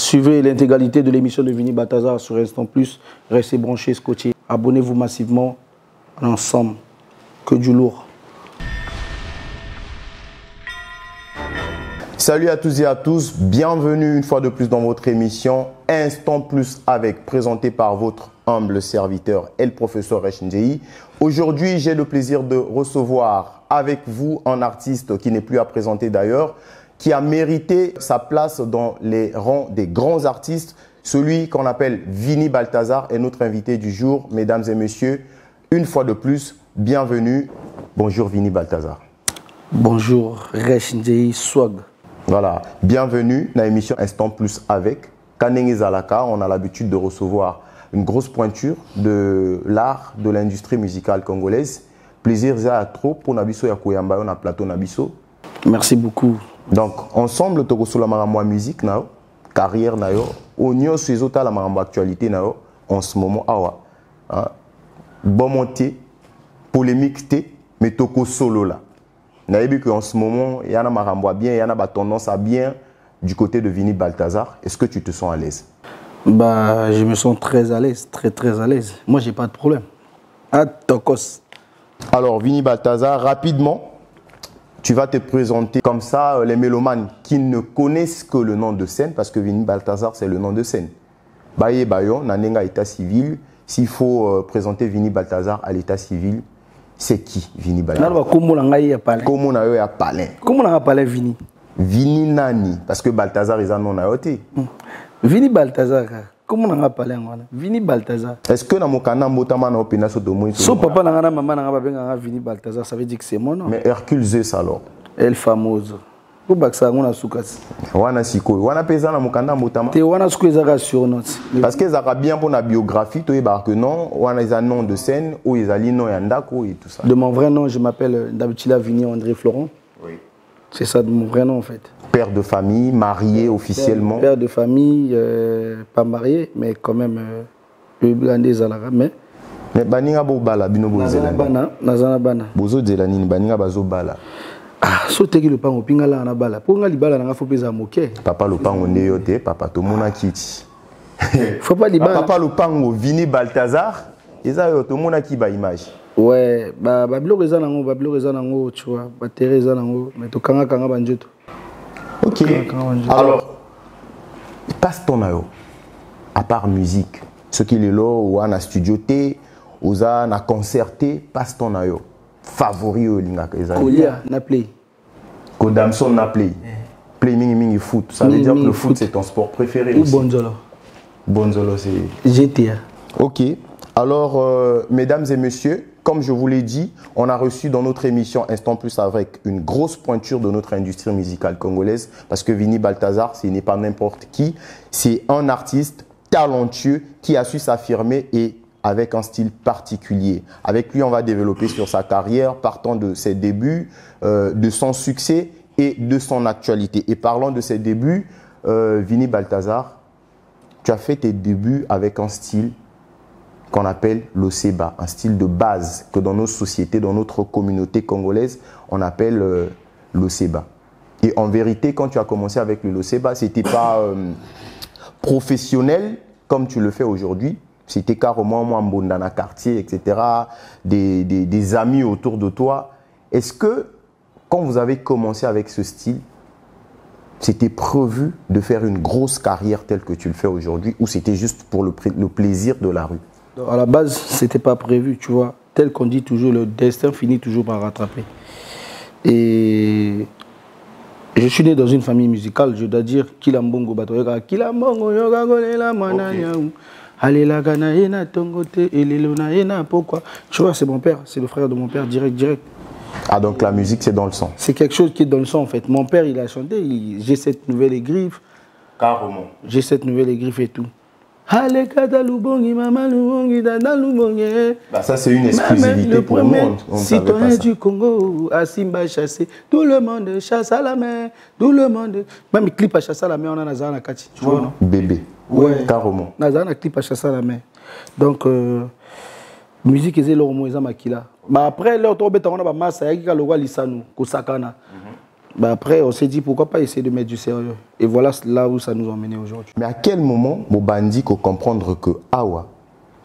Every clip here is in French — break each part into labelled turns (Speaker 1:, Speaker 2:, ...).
Speaker 1: Suivez l'intégralité de l'émission de Vini Balthazar sur Instant Plus. Restez branchés, scotchés. Abonnez-vous massivement. Ensemble. Que du lourd.
Speaker 2: Salut à tous et à tous. Bienvenue une fois de plus dans votre émission Instant Plus avec, présentée par votre humble serviteur et le professeur Rechendei. Aujourd'hui, j'ai le plaisir de recevoir avec vous un artiste qui n'est plus à présenter d'ailleurs, qui a mérité sa place dans les rangs des grands artistes. Celui qu'on appelle Vini Balthazar est notre invité du jour. Mesdames et messieurs, une fois de plus, bienvenue. Bonjour Vini Balthazar.
Speaker 1: Bonjour Rechendei Swag.
Speaker 2: Voilà, bienvenue dans l'émission Instant Plus avec Kanenge Zalaka. On a l'habitude de recevoir une grosse pointure de l'art, de l'industrie musicale congolaise. Plaisir à trop pour Nabiso et Koyamba, on a plateau Nabiso.
Speaker 1: Merci beaucoup.
Speaker 2: Donc, ensemble, tu as la musique, carrière, on ces autres la actualité en ce moment. Bon monté, polémique, mais tu solo là. En ce moment, il y a un bien, il y a une tendance à bien du côté de Vini Balthazar. Est-ce que tu te sens à l'aise?
Speaker 1: Bah, je me sens très à l'aise, très à l'aise. Moi, j'ai pas de problème. À Tokos.
Speaker 2: Alors, Vini Balthazar, rapidement, tu vas te présenter comme ça, les mélomanes qui ne connaissent que le nom de scène, parce que Vini Balthazar, c'est le nom de scène. Baye Bayon, Nanenga état civil. S'il faut présenter Vini Balthazar à l'état civil, c'est qui Vini Balthazar?
Speaker 1: Comment on a parlé?
Speaker 2: Comment on a parlé?
Speaker 1: Comment on a parlé Vini?
Speaker 2: Vini Nani, parce que Balthazar est un nom naoté.
Speaker 1: Vini Balthazar, comment on a parlé? Vini Balthazar.
Speaker 2: Est-ce que dans mon canal,
Speaker 1: son papa n'a maman n'a Vini Balthazar, ça veut dire que c'est mon nom.
Speaker 2: Mais Hercule Zeus alors?
Speaker 1: El famoso. Pour Baksa, on a soukas.
Speaker 2: Wana siko, wana pesa na mukanda motama.
Speaker 1: Te wana siko ezaka sur note.
Speaker 2: Parce que ça bien pour la biographie, tu es que non, wana ils nom de scène ou ils ali nom yandako et tout ça.
Speaker 1: De mon vrai nom, je m'appelle d'habitude Vini André Florent. Oui. C'est ça de mon vrai nom en fait.
Speaker 2: Père de famille, marié officiellement.
Speaker 1: Père de famille, pas marié, mais quand même le blindé Zalara. Mais
Speaker 2: baninga bo bala bino bo zelani.
Speaker 1: Nazana bana.
Speaker 2: Bozo zelani baninga bazo bala.
Speaker 1: Ah, sauter le pango pingala na bala. Pour nga libala na faut pesa moké.
Speaker 2: Papa le pango neyote, papa to mona kiti.
Speaker 1: Faut pas libala.
Speaker 2: Papa le pango Vini Balthazar, eza yo to mona ki ba image.
Speaker 1: Ouais, ba bilo reza nango, tu vois, ba tereza nango, mais to kanga banjoto.
Speaker 2: OK. Alors, passe ton ayo. À part musique, ce qui est là ou en studio T, ou na concerté, passe ton ayo. Favori au linga
Speaker 1: Kolia na play.
Speaker 2: Kodamson na play. Play mingi foot. Ça veut dire que le foot c'est ton sport préféré
Speaker 1: ou
Speaker 2: aussi.
Speaker 1: Bonzolo.
Speaker 2: Bonzolo c'est
Speaker 1: GTA.
Speaker 2: OK. Alors mesdames et messieurs, comme je vous l'ai dit, on a reçu dans notre émission Instant Plus avec une grosse pointure de notre industrie musicale congolaise parce que Vini Balthazar, ce n'est pas n'importe qui, c'est un artiste talentueux qui a su s'affirmer et avec un style particulier. Avec lui, on va développer sur sa carrière, partant de ses débuts, de son succès et de son actualité. Et parlant de ses débuts, Vini Balthazar, tu as fait tes débuts avec un style qu'on appelle l'Oseba, un style de base que dans nos sociétés, dans notre communauté congolaise, on appelle l'Oseba. Et en vérité, quand tu as commencé avec le l'Oseba, ce n'était pas professionnel comme tu le fais aujourd'hui. C'était carrément moi dans le quartier, etc. Des amis autour de toi. Est-ce que, quand vous avez commencé avec ce style, c'était prévu de faire une grosse carrière telle que tu le fais aujourd'hui ou c'était juste pour le plaisir de la rue?
Speaker 1: À la base, ce n'était pas prévu, tu vois. Tel qu'on dit toujours, le destin finit toujours par rattraper. Et je suis né dans une famille musicale, je dois dire Kilambongo Batoyaka, Kilambongo Yoga Golela Manaya. Pourquoi? Tu vois, c'est mon père, c'est le frère de mon père, direct.
Speaker 2: Ah, donc la musique, c'est dans le sang.
Speaker 1: C'est quelque chose qui est dans le sang, en fait. Mon père, il a chanté, j'ai cette nouvelle griffe.
Speaker 2: Carrément.
Speaker 1: J'ai cette nouvelle griffe et tout. Bah,
Speaker 2: ça, c'est une exclusivité pour le monde.
Speaker 1: Citoyen du Congo, à Simba chassé, tout le monde chasse à la main, tout le monde. Même le clip à chasser à la main, on a Nazana Kati. Tu vois, non?
Speaker 2: Bébé.
Speaker 1: Ouais.
Speaker 2: Carrément.
Speaker 1: Nazana clip à chasser à la main. Donc, musique est le makila. Bah après, là, on a masse, il y a le roi Lissanu, Kosakana. Bah après, on s'est dit pourquoi pas essayer de mettre du sérieux. Et voilà là où ça nous a emmené aujourd'hui.
Speaker 2: Mais à quel moment, vous bandi ko comprendre que awa,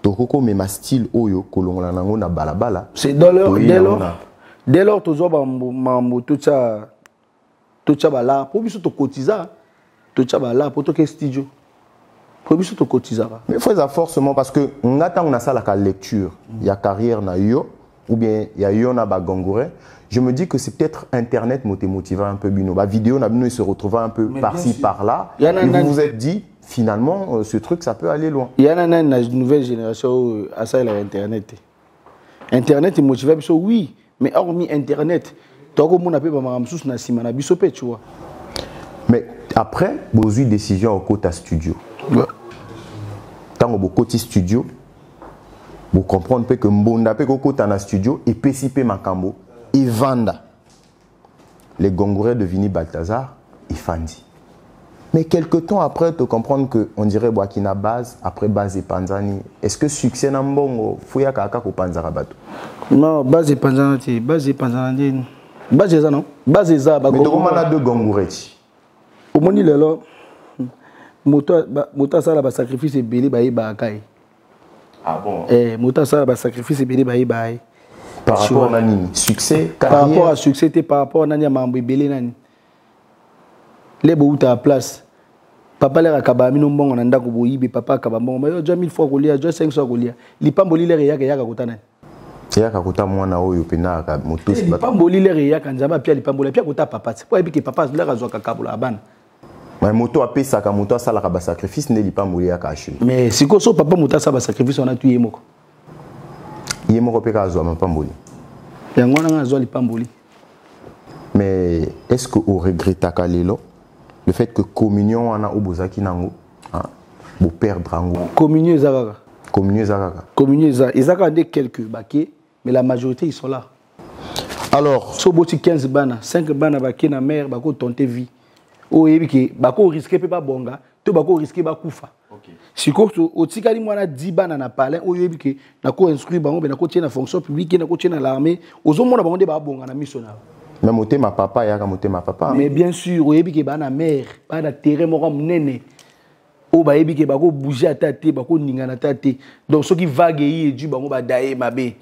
Speaker 2: tokoko me ma style oyo kolongola nango na balabala.
Speaker 1: C'est dès lors, tu vois mambo tout ça là, pour biso to cotiser, tout ça là pour to studio. Pour biso to cotiser.
Speaker 2: Mais faut ça forcément parce que ngata on a ça la lecture, il y a carrière na yo ou bien il y a yo na bagongore. Je me dis que c'est peut-être Internet qui motive un peu bino. La vidéo, il se retrouve un peu par-ci, par-là. Et vous vous êtes dit, finalement, ce truc, ça peut aller loin.
Speaker 1: Il y a une nouvelle génération à ça, il y a Internet. Internet est motivé, oui, mais hormis Internet, tu as tu vois.
Speaker 2: Mais après, vous avez une décision au côté studio. Quand vous avez côté studio, vous comprenez que Mbonda peut côté dans studio et PCP Makambo. Et Vanda, les Gongorais de Vini Balthazar, et Fandi. Mais quelques temps après, tu comprends qu'on dirait Boakina base, après base et Panzani. Est-ce que succès n'a bon Fouya Kaka ou Panzarabato?
Speaker 1: Non, base et Panzani, base et Panzani. Base et ça, non? Base et ça,
Speaker 2: mais comment on a deux Gongorais?
Speaker 1: Au moment où Mota ça la sacrifice et belé baï bakai.
Speaker 2: Ah bon?
Speaker 1: Mota ça la sacrifice et belé baï baï.
Speaker 2: Par rapport à Nani, succès,
Speaker 1: carrière. Par rapport à succès, par rapport à Nani, Mambo Belé Nani. Les beaux à la place. Papa l'air à Kabami, non bon, on a d'accord pour y papa Kabamon. Mais déjà 1000 fois Golia, déjà 500 Golia. L'Ipamboli l'air et Yaka Kotana.
Speaker 2: Yaka Kota, moi, na oyo pena à motos.
Speaker 1: L'Ipamboli l'air et Yaka Nzama, Pia l'Ipamboli, Pia Kota papa. C'est pour que papa l'air à Zoka Kabola ban.
Speaker 2: Mais moto a payé ça, moto a ça la sacrifice, n'est l'Ipamboli à cacher.
Speaker 1: Mais si quoi, papa Mota ça va sacrifice, on a tué Moko.
Speaker 2: Il est mort au Pékazo à Mapamboli. Mais est-ce que vous regrettez le fait que communion en a obozaki nango, vous perdre en
Speaker 1: communion Zagara.
Speaker 2: Communion Zagara.
Speaker 1: Communion Zagara. Ils ont quelques baquets, mais la majorité ils sont là.
Speaker 2: Alors,
Speaker 1: so boti 15 bana, 5 bana baquets na mer, bako tenter vie. O yebiki bako risquer pas bonga, to bako risquer ba kufa. Si au Tikali mwana 10 bana na palais, o yebiki na ko instruire bango be na ko tiena fonction publique, na ko tiena l'armée, ozo mona bango de ba bonga na missionnaire.
Speaker 2: Mais moté ma papa ya ka moté ma papa.
Speaker 1: Mais bien sûr, o yebiki bana mer, pas na terrain moko nene. O ba yebiki bako bouger atate, bako ninga na tate. Donc ceux qui vague yi du bango ba daé mabe.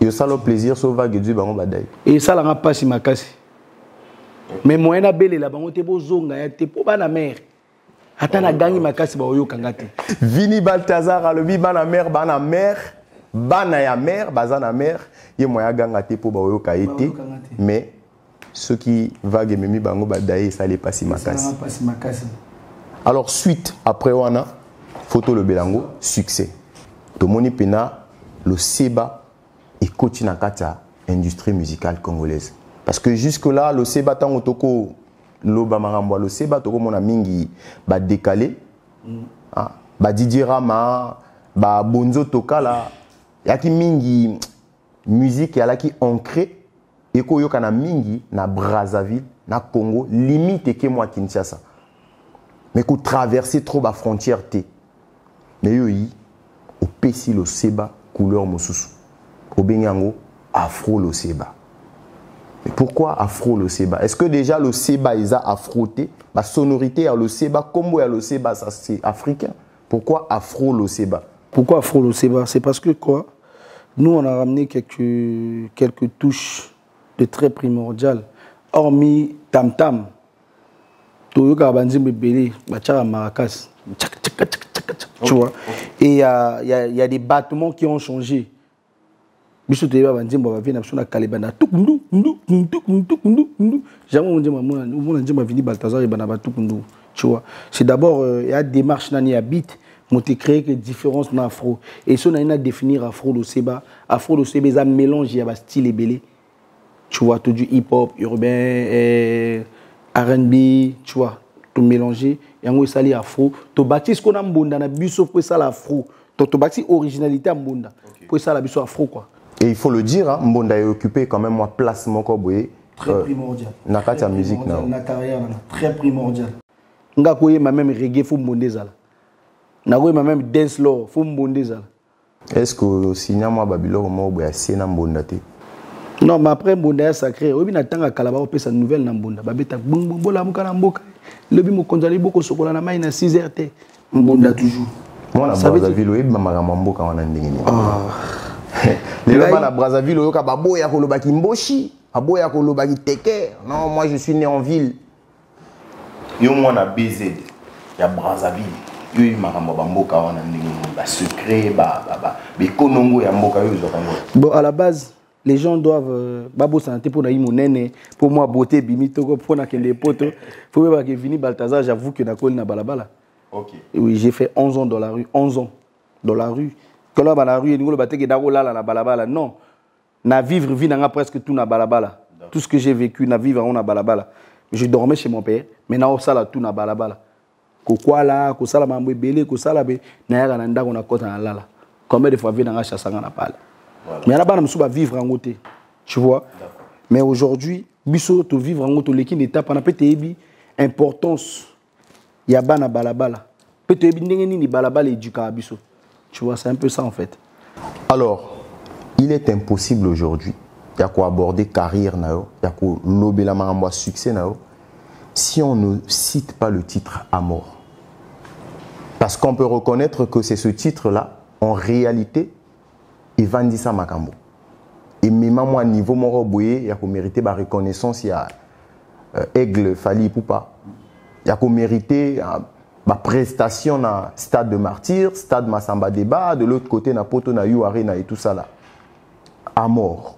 Speaker 2: Yo ça le plaisir so vague du bango ba daé.
Speaker 1: Et ça la nga pas si makasi. Mais moyen na belé la bango te bozonga ya te po bana mer. Atana gangi makasi ba oyo kangate.
Speaker 2: Vini Balthazar alobi bana mer bana ya mer bazana mer ye moya ganga te po ba oyo ka été mais ceux qui vague memi bango ba daé ça les pas si makasi. Alors suite après wana photo le belango succès. Tomoni pena le Seba et continue kata industrie musicale congolaise. Parce que jusque là le Seba tango toko loba marambo le Seba toko mona mingi ba décalé ba Didier Rama ba Bonzo Tokala yaki mingi musique yalaki ancré et ko yokana mingi na Brazzaville na Congo limite ke moi Kinshasa mais ko traverser trop ba frontière té mais yoyi au pesi le Seba couleur mosusu au benyango afro le Seba. Mais pourquoi afro le Seba? Est-ce que déjà le Seba ils a affronté la sonorité à le Seba comme le Seba ça c'est africain? Pourquoi afro le Seba?
Speaker 1: Pourquoi afro le Seba? C'est parce que quoi? Nous on a ramené quelques touches de très primordiales. Hormis tam tam, Toyoka Banzimbe Belé, Bachara Maracas, tu vois. Et il y a des battements qui ont changé. Biso teba banzimba ba vina bisona kalebana tukundu jamais on dit mon nzimba Vini Balthazar et bana ba tukundu, tu vois. C'est d'abord il y a démarche nani habite monter créer que différence na afro et ça on a définir afro le Seba ça mélange il y a style et belé, tu vois, tout du hip hop urbain R&B, tu vois, tout mélanger et on sali afro to bâti ce qu'on a mbonda na biso pour ça l'afro to bâti originalité mbonda pour ça la biso afro quoi.
Speaker 2: Et il faut le dire, hein, Mbonda est occupé quand même moi place mon koboé.
Speaker 1: Très primordial.
Speaker 2: Na katia musique na.
Speaker 1: Na carrière très primordial. Nga koye ma même reggae fo mbondezala. Na koye ma même dance law fo mbondezala.
Speaker 2: Est-ce que signal moi babilo mo boya sena mbonda te?
Speaker 1: Non, mais après, Mbonda est sacré. Oui, mais attends, Kalaba, on peut sa nouvelle dans Mbonda. Babeta, bon, la mouka na mboka. Le bimo konzali boko sokola na maïna 6h. Mbonda toujours.
Speaker 2: Moi, na Brazzaville, oui, ma mboka wana ndengeni. Les gens à Brazzaville, ils ont boya kolobaki mboshi, aboya kolobaki teke. Non, moi, je suis né en ville. Yo moi na BZ, il y a Brazzaville. Yo ma mboka wana ndengeni. Ba secret, ba konongo ya mboka yo zokango.
Speaker 1: Bon, à la base, les gens doivent babo santé pour naï monene pour moi beauté bimito pour na kende poto pour que Vini Balthazar j'avoue que na kol na balabala.
Speaker 2: OK.
Speaker 1: Oui, j'ai fait 11 ans dans la rue, 11 ans dans la rue. Quand là dans la rue, ngolo bateke dako là na balabala. Non. Na vivre vie na presque tout na balabala. Tout ce que j'ai vécu na vivre on na balabala. Je dormais chez mon père, mais na osala tout na balabala. Ko kwa là, ko sala mambo belé, ko sala be na ya na ndako na kota na lala. Combien de fois vie na chasanga na pala. Voilà. Mais là-bas, on va vivre en côté. Tu vois. Mais aujourd'hui, biso to vivre en côté, l'équipe d'étape, on a peut-être importance. Il y a bana balabala. Peut-être ni balabala et du biso. Tu vois, c'est un peu ça en fait.
Speaker 2: Alors, il est impossible aujourd'hui. Il y a quoi aborder carrière nao, il y a quoi lober la marambo succès nao, si on ne cite pas le titre à mort. Parce qu'on peut reconnaître que c'est ce titre-là, en réalité. Et vendit ça makambo. Et même moi niveau moro boye, il y a qu'on mériter la reconnaissance, il y a Aigle Fali Poupa. Il y a qu'on mériter ma prestation dans Stade de Martyrs, Stade Massamba Débat, de l'autre côté na Poto na You Arena et tout ça là. À mort.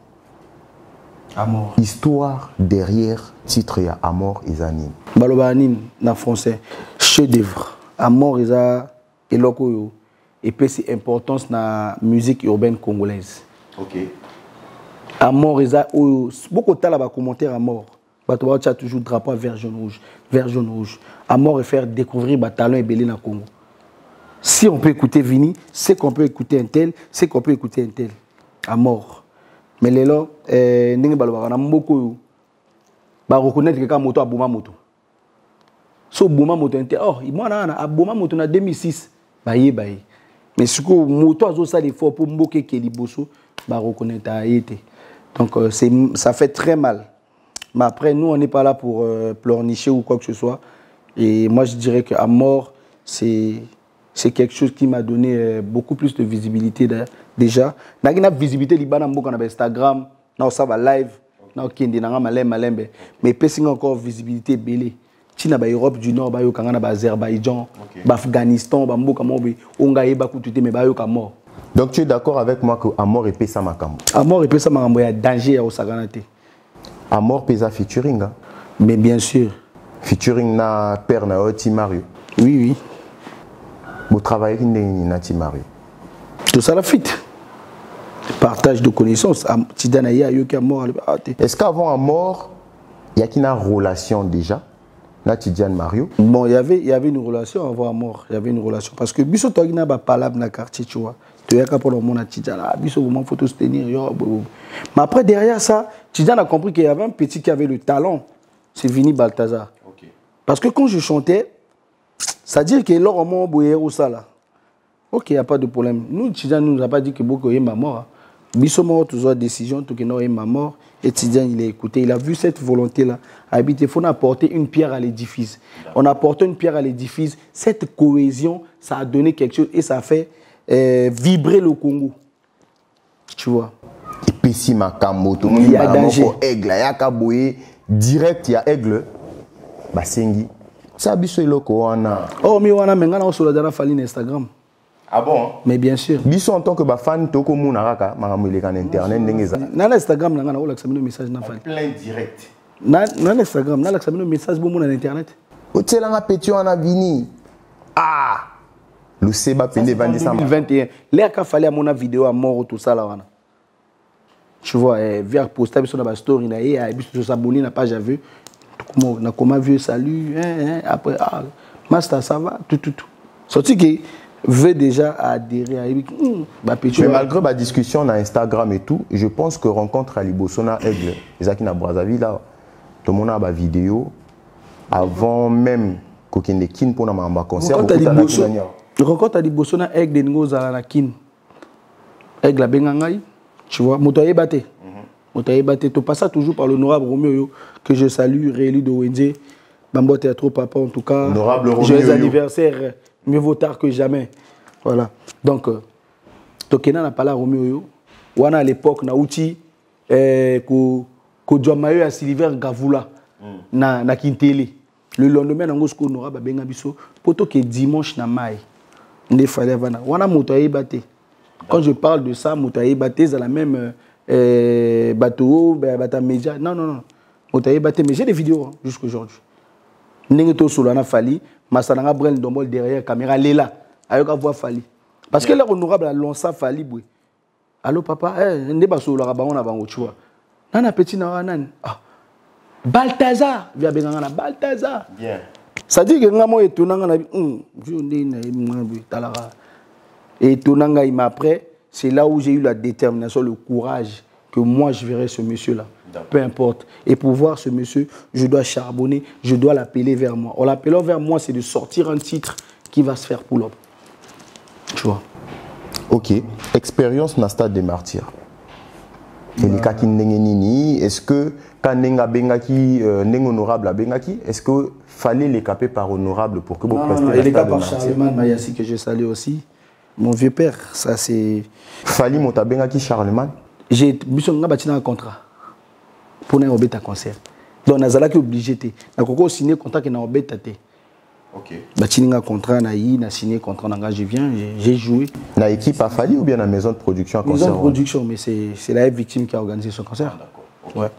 Speaker 1: À mort.
Speaker 2: Histoire derrière titre ya à mort Izanin.
Speaker 1: Baloba anim na français chef d'œuvre. À mort Isa eloko yo. Et puis c'est importance dans la musique urbaine congolaise.
Speaker 2: OK.
Speaker 1: À mort, beaucoup de temps commentaires à mort. Tu as toujours drapeau vert jaune rouge, vert jaune rouge. À mort et faire découvrir les talents et belé dans le Congo. Si on peut écouter Vini, c'est qu'on peut écouter un tel, c'est qu'on peut écouter un tel. À mort. Mais les là, on a beaucoup reconnaître que quand moto a bouma moto. So bouma moto oh, moi na bouma moto na 2006. Baye. Mais ce que moto a ça des fois pour mboke keliboso ba reconnaître a été. Donc ça fait très mal. Mais après nous on n'est pas là pour pleurnicher ou quoi que ce soit. Et moi je dirais que à mort c'est quelque chose qui m'a donné beaucoup plus de visibilité déjà. Na gina visibilité libana mboka na Instagram, na ça va live, na kende na malembe. Mais pesing encore visibilité belé. China ba Europe du Nord ba yo kangana ba Azerbaïdjan, ba Afghanistan, ba mboka mobe onga yeba kututé mais ba yo ka mort.
Speaker 2: Donc tu es d'accord avec moi que Amor et Pesa Makambo.
Speaker 1: Amor et Pesa Makambo, il y a danger à Osaganate.
Speaker 2: Amor Pesa featuring hein?
Speaker 1: Mais bien sûr.
Speaker 2: Featuring na père na Oti Mario.
Speaker 1: Oui.
Speaker 2: Vous travaillez avec Nati Mario.
Speaker 1: Tout ça la fit. Partage de connaissances.
Speaker 2: Est-ce qu'avant Amor, il y a une relation déjà? Tidiane Mario.
Speaker 1: Bon, il y avait une relation avant mort. Il y avait une relation. Parce que Bisso Togina ba palab na quartier, tu vois. Tu vois pour le monde Tidiane, Bisso comment faut se tenir. Mais après derrière ça, Tidiane a compris qu'il y avait un petit qui avait le talent. C'est Vini Balthazar. Okay. Parce que quand je chantais, ça veut dire que l'or mon boyer ou ça là. OK, il n'y a pas de problème. Nous Tidiane nous a pas dit que beaucoup est mort. Bisso mort toujours décision tout que non est mort. Et Tidiane, il a écouté, il a vu cette volonté-là. Il faut apporter une pierre à l'édifice. On a apporté une pierre à l'édifice. Cette cohésion, ça a donné quelque chose et ça a fait vibrer le Congo. Tu vois.
Speaker 2: Et puis si
Speaker 1: il y a danger.
Speaker 2: Aigle, il y a Kaboye, direct, il y a Aigle. Basengi. Ça biso loko wana.
Speaker 1: Oh, mais wana menga na sur la faline Instagram.
Speaker 2: Ah bon?
Speaker 1: Mais bien sûr.
Speaker 2: Biso en tant que fan toko muna raka maramule kan internet ndengeza.
Speaker 1: Na Instagram na ngana olaxamino message na fali.
Speaker 2: Plein direct.
Speaker 1: Na Instagram na olaxamino message bo muna na internet.
Speaker 2: Otela nga petit wana Vini. Ah. Le Seba pende
Speaker 1: 2021. L'air qu'a fallu à mon vidéo à mort tout ça là wana. Tu vois via poster sur la story na et biso s'abonner na page à vue. Na comment vieux salut après master ça va tout. Sorti que veut déjà adhérer à
Speaker 2: mais malgré ma discussion sur Instagram et tout, je pense que rencontre à Libosona Aigle, Ezaki na Brazzaville là, tout le monde a ma vidéo avant même qu'on ait kin pour na concert.
Speaker 1: Rencontre à Libosona Aigle de Ngoza na kin. Aigle bengangai, tu vois, moto yebate. Tu passes toujours par l'honorable Roméo, que je salue, réélu de Wendy. Bambo Théâtre Papa, en tout cas.
Speaker 2: Honorable Roméo.
Speaker 1: Joyeux anniversaire, mieux vaut tard que jamais. Voilà. Donc, Tokena n'a pas là Roméo. On a à l'époque, na outil, ko Djamayo à Sylvain Gavoula, na Kintele. Le lendemain, on a honorable Benga Bisso. Poto que dimanche na mai, ne fallait vana. On a motoye batté. Quand je parle de ça, motoye batté, c'est la même bateau, bata média. Non, non, non. Motoye batté, mais j'ai des vidéos hein, jusqu'à aujourd'hui. Nengeto Solana Fali, Massananga Brel Dombol derrière caméra, Léla, ayoka voix Fali. Parce que l'honorable a lancé Fali, boy. Allô papa, ne pas sur le rabat, on a vendu, tu vois. Nana petit nan. Ah. Balthazar, via Benanga Balthazar.
Speaker 2: Bien.
Speaker 1: Ça dit que ngamo étonnant na et étonnant après, c'est là où j'ai eu la détermination, le courage que moi je verrai ce monsieur là. Peu importe. Et pour voir ce monsieur, je dois charbonner, je dois l'appeler vers moi. En l'appelant vers moi, c'est de sortir un titre qui va se faire pour l'homme. Tu vois.
Speaker 2: Ok. Expérience dans le stade des martyrs. Est-ce que quand Nenga Bengaki, Nenga honorable à Bengaki, est-ce que fallait les caper par honorable pour que vous
Speaker 1: prestiez le stade des martyrs? Par Charlemagne Mayassi que je salue aussi. Mon vieux père, ça c'est.
Speaker 2: Fallait monter Bengaki Charlemagne.
Speaker 1: J'ai bâti un contrat pour un concert. Donc Nazala qui est obligé de. N'a signé contrat qui n'a pas été.
Speaker 2: Ok.
Speaker 1: Bâti un contrat n'a signé contrat je viens, j'ai joué.
Speaker 2: La équipe a fallu ou bien la maison de production à concert?
Speaker 1: Maison de production, mais c'est la victime qui a organisé ce concert. Ah, d'accord.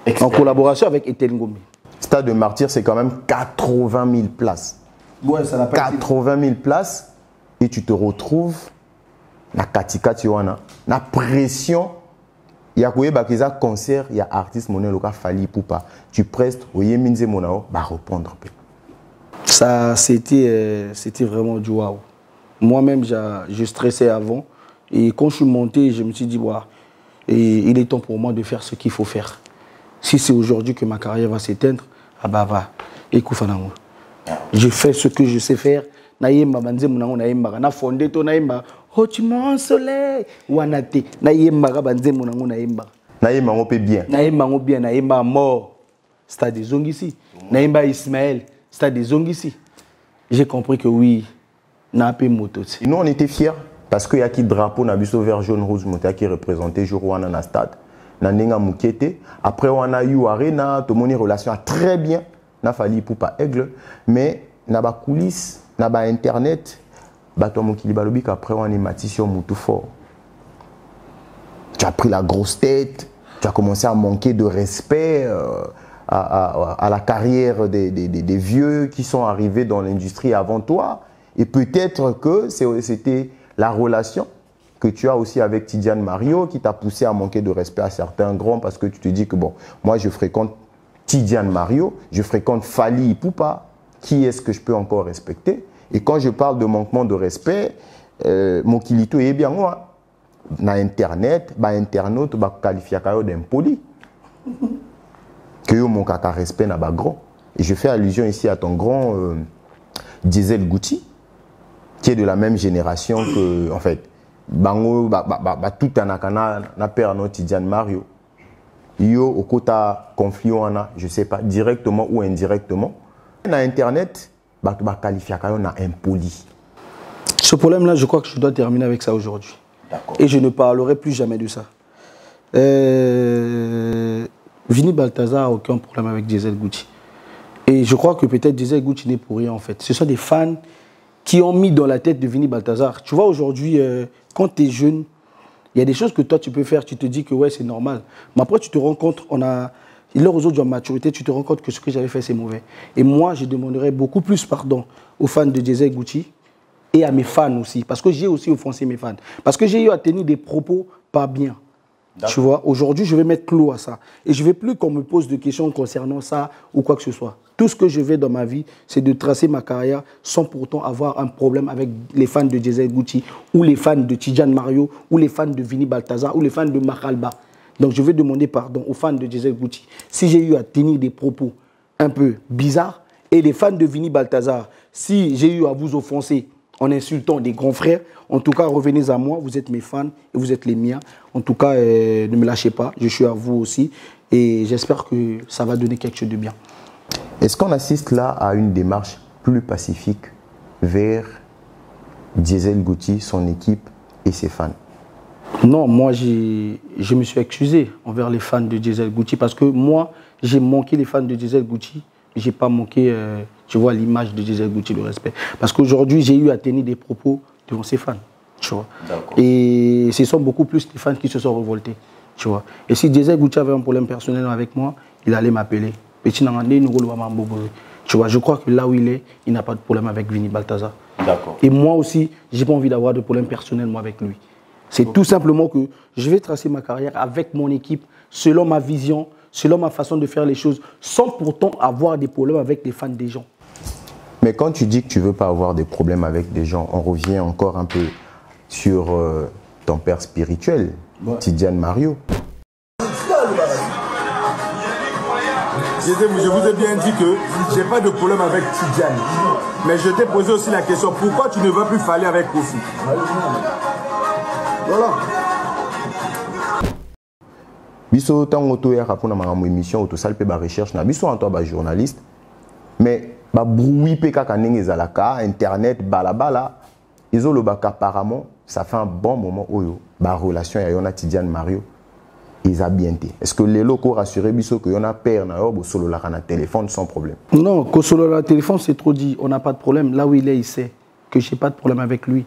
Speaker 1: Ouais. En collaboration avec Ethel Ngomi.
Speaker 2: Stade de Martyrs, c'est quand même 80 000 places.
Speaker 1: Ouais, ça n'a pas
Speaker 2: 80 000 places et tu te retrouves na katika tiwana, na pression. Il y a un concert, il y a artiste moné loka fali poupa. Tu prestes, oye minze monao, bah répondre.
Speaker 1: Ça, c'était vraiment du waouh. Moi-même, je stressais avant. Et quand je suis monté, je me suis dit, wow, et il est temps pour moi de faire ce qu'il faut faire. Si c'est aujourd'hui que ma carrière va s'éteindre, ah bah va, écoute, je fais ce que je sais faire. Naïmba banze munango naïmba na fondé to naïmba oh tu mon soleil wanate naïmba banze munango naïmba
Speaker 2: ngopé bien
Speaker 1: naïmba mort stade Zongisi naïmba Ismaël stade Zongisi. J'ai compris que oui na pe moto.
Speaker 2: Nous on était fiers parce que y a qui drapeau na biso vert jaune rouge monté qui représentait jour wana na stade na nenga mukete. Après on a eu arena tout mon relation a très bien na fali pour pas aigle mais na ba coulisses na ba internet bato mokili balobi qu'après on est mati sur mutu fort. Tu as pris la grosse tête, tu as commencé à manquer de respect à la carrière des vieux qui sont arrivés dans l'industrie avant toi et peut-être que c'était la relation que tu as aussi avec Tidiane Mario qui t'a poussé à manquer de respect à certains grands parce que tu te dis que bon, moi je fréquente Tidiane Mario, je fréquente Fali Ipupa. Qui est-ce que je peux encore respecter? Et quand je parle de manquement de respect, mon kilito est bien moi. Dans Internet, internaute, qualifié d'impoli. Que mon kaka respect n'a pas grand. Et je fais allusion ici à ton grand Diesel Gucci, qui est de la même génération que, en fait, Bango, tout un akana, na père no Tidiane Mario. Yo, au kota conflit, je ne sais pas, directement ou indirectement. Dans Internet, on a impoli.
Speaker 1: Ce problème-là, je crois que je dois terminer avec ça aujourd'hui. Et je ne parlerai plus jamais de ça. Vini Balthazar n'a aucun problème avec Diesel Gucci. Et je crois que peut-être Diesel Gucci n'est pour rien en fait. Ce sont des fans qui ont mis dans la tête de Vini Balthazar. Tu vois aujourd'hui, quand tu es jeune, il y a des choses que toi tu peux faire, tu te dis que ouais c'est normal. Mais après tu te rends compte, lors aux autres de maturité, tu te rends compte que ce que j'avais fait, c'est mauvais. Et moi, je demanderais beaucoup plus pardon aux fans de Diesel Gucci et à mes fans aussi. Parce que j'ai aussi offensé mes fans. Parce que j'ai eu à tenir des propos pas bien. Tu vois, aujourd'hui, je vais mettre clou à ça. Et je ne veux plus qu'on me pose de questions concernant ça ou quoi que ce soit. Tout ce que je veux dans ma vie, c'est de tracer ma carrière sans pourtant avoir un problème avec les fans de Diesel Gucci ou les fans de Tidiane Mario ou les fans de Vini Balthazar ou les fans de Makalba. Donc je vais demander pardon aux fans de Diesel Gucci si j'ai eu à tenir des propos un peu bizarres et les fans de Vini Balthazar si j'ai eu à vous offenser en insultant des grands frères. En tout cas, revenez à moi, vous êtes mes fans et vous êtes les miens. En tout cas, ne me lâchez pas, je suis à vous aussi. Et j'espère que ça va donner quelque chose de bien.
Speaker 2: Est-ce qu'on assiste là à une démarche plus pacifique vers Diesel Gucci, son équipe et ses fans?
Speaker 1: Non, moi, je me suis excusé envers les fans de Diesel Gucci parce que moi, j'ai manqué les fans de Diesel Gucci. Je n'ai pas manqué, tu vois, l'image de Diesel Gucci, le respect. Parce qu'aujourd'hui, j'ai eu à tenir des propos devant ses fans, tu vois. Et ce sont beaucoup plus les fans qui se sont révoltés, tu vois. Et si Diesel Gucci avait un problème personnel avec moi, il allait m'appeler. Tu vois, je crois que là où il est, il n'a pas de problème avec Vini Balthazar. Et moi aussi, je n'ai pas envie d'avoir de problème personnel moi, avec lui. C'est tout simplement que je vais tracer ma carrière avec mon équipe, selon ma vision, selon ma façon de faire les choses, sans pourtant avoir des problèmes avec les fans des gens.
Speaker 2: Mais quand tu dis que tu ne veux pas avoir des problèmes avec des gens, on revient encore un peu sur ton père spirituel, Tidiane Mario.
Speaker 3: Je vous ai bien dit que je n'ai pas de problème avec Tidiane. Mais je t'ai posé aussi la question, pourquoi tu ne veux plus faller avec Kofi? Voilà.
Speaker 2: Biso tango to ya rapona ma émission auto salpe ba recherche na biso en toi ba journaliste mais ba bruit pe kaka ndenge ezalaka internet balabala izolo ba apparemment ça fait un bon moment oyo ba relation ya yona Tidiane Mario ils a bien été. Est-ce que les locaux rassurent biso que yona père na yo bo solo la na téléphone sans problème?
Speaker 1: Non, que solo la téléphone c'est trop dit, on n'a pas de problème. Là où il est, il sait que j'ai pas de problème avec lui.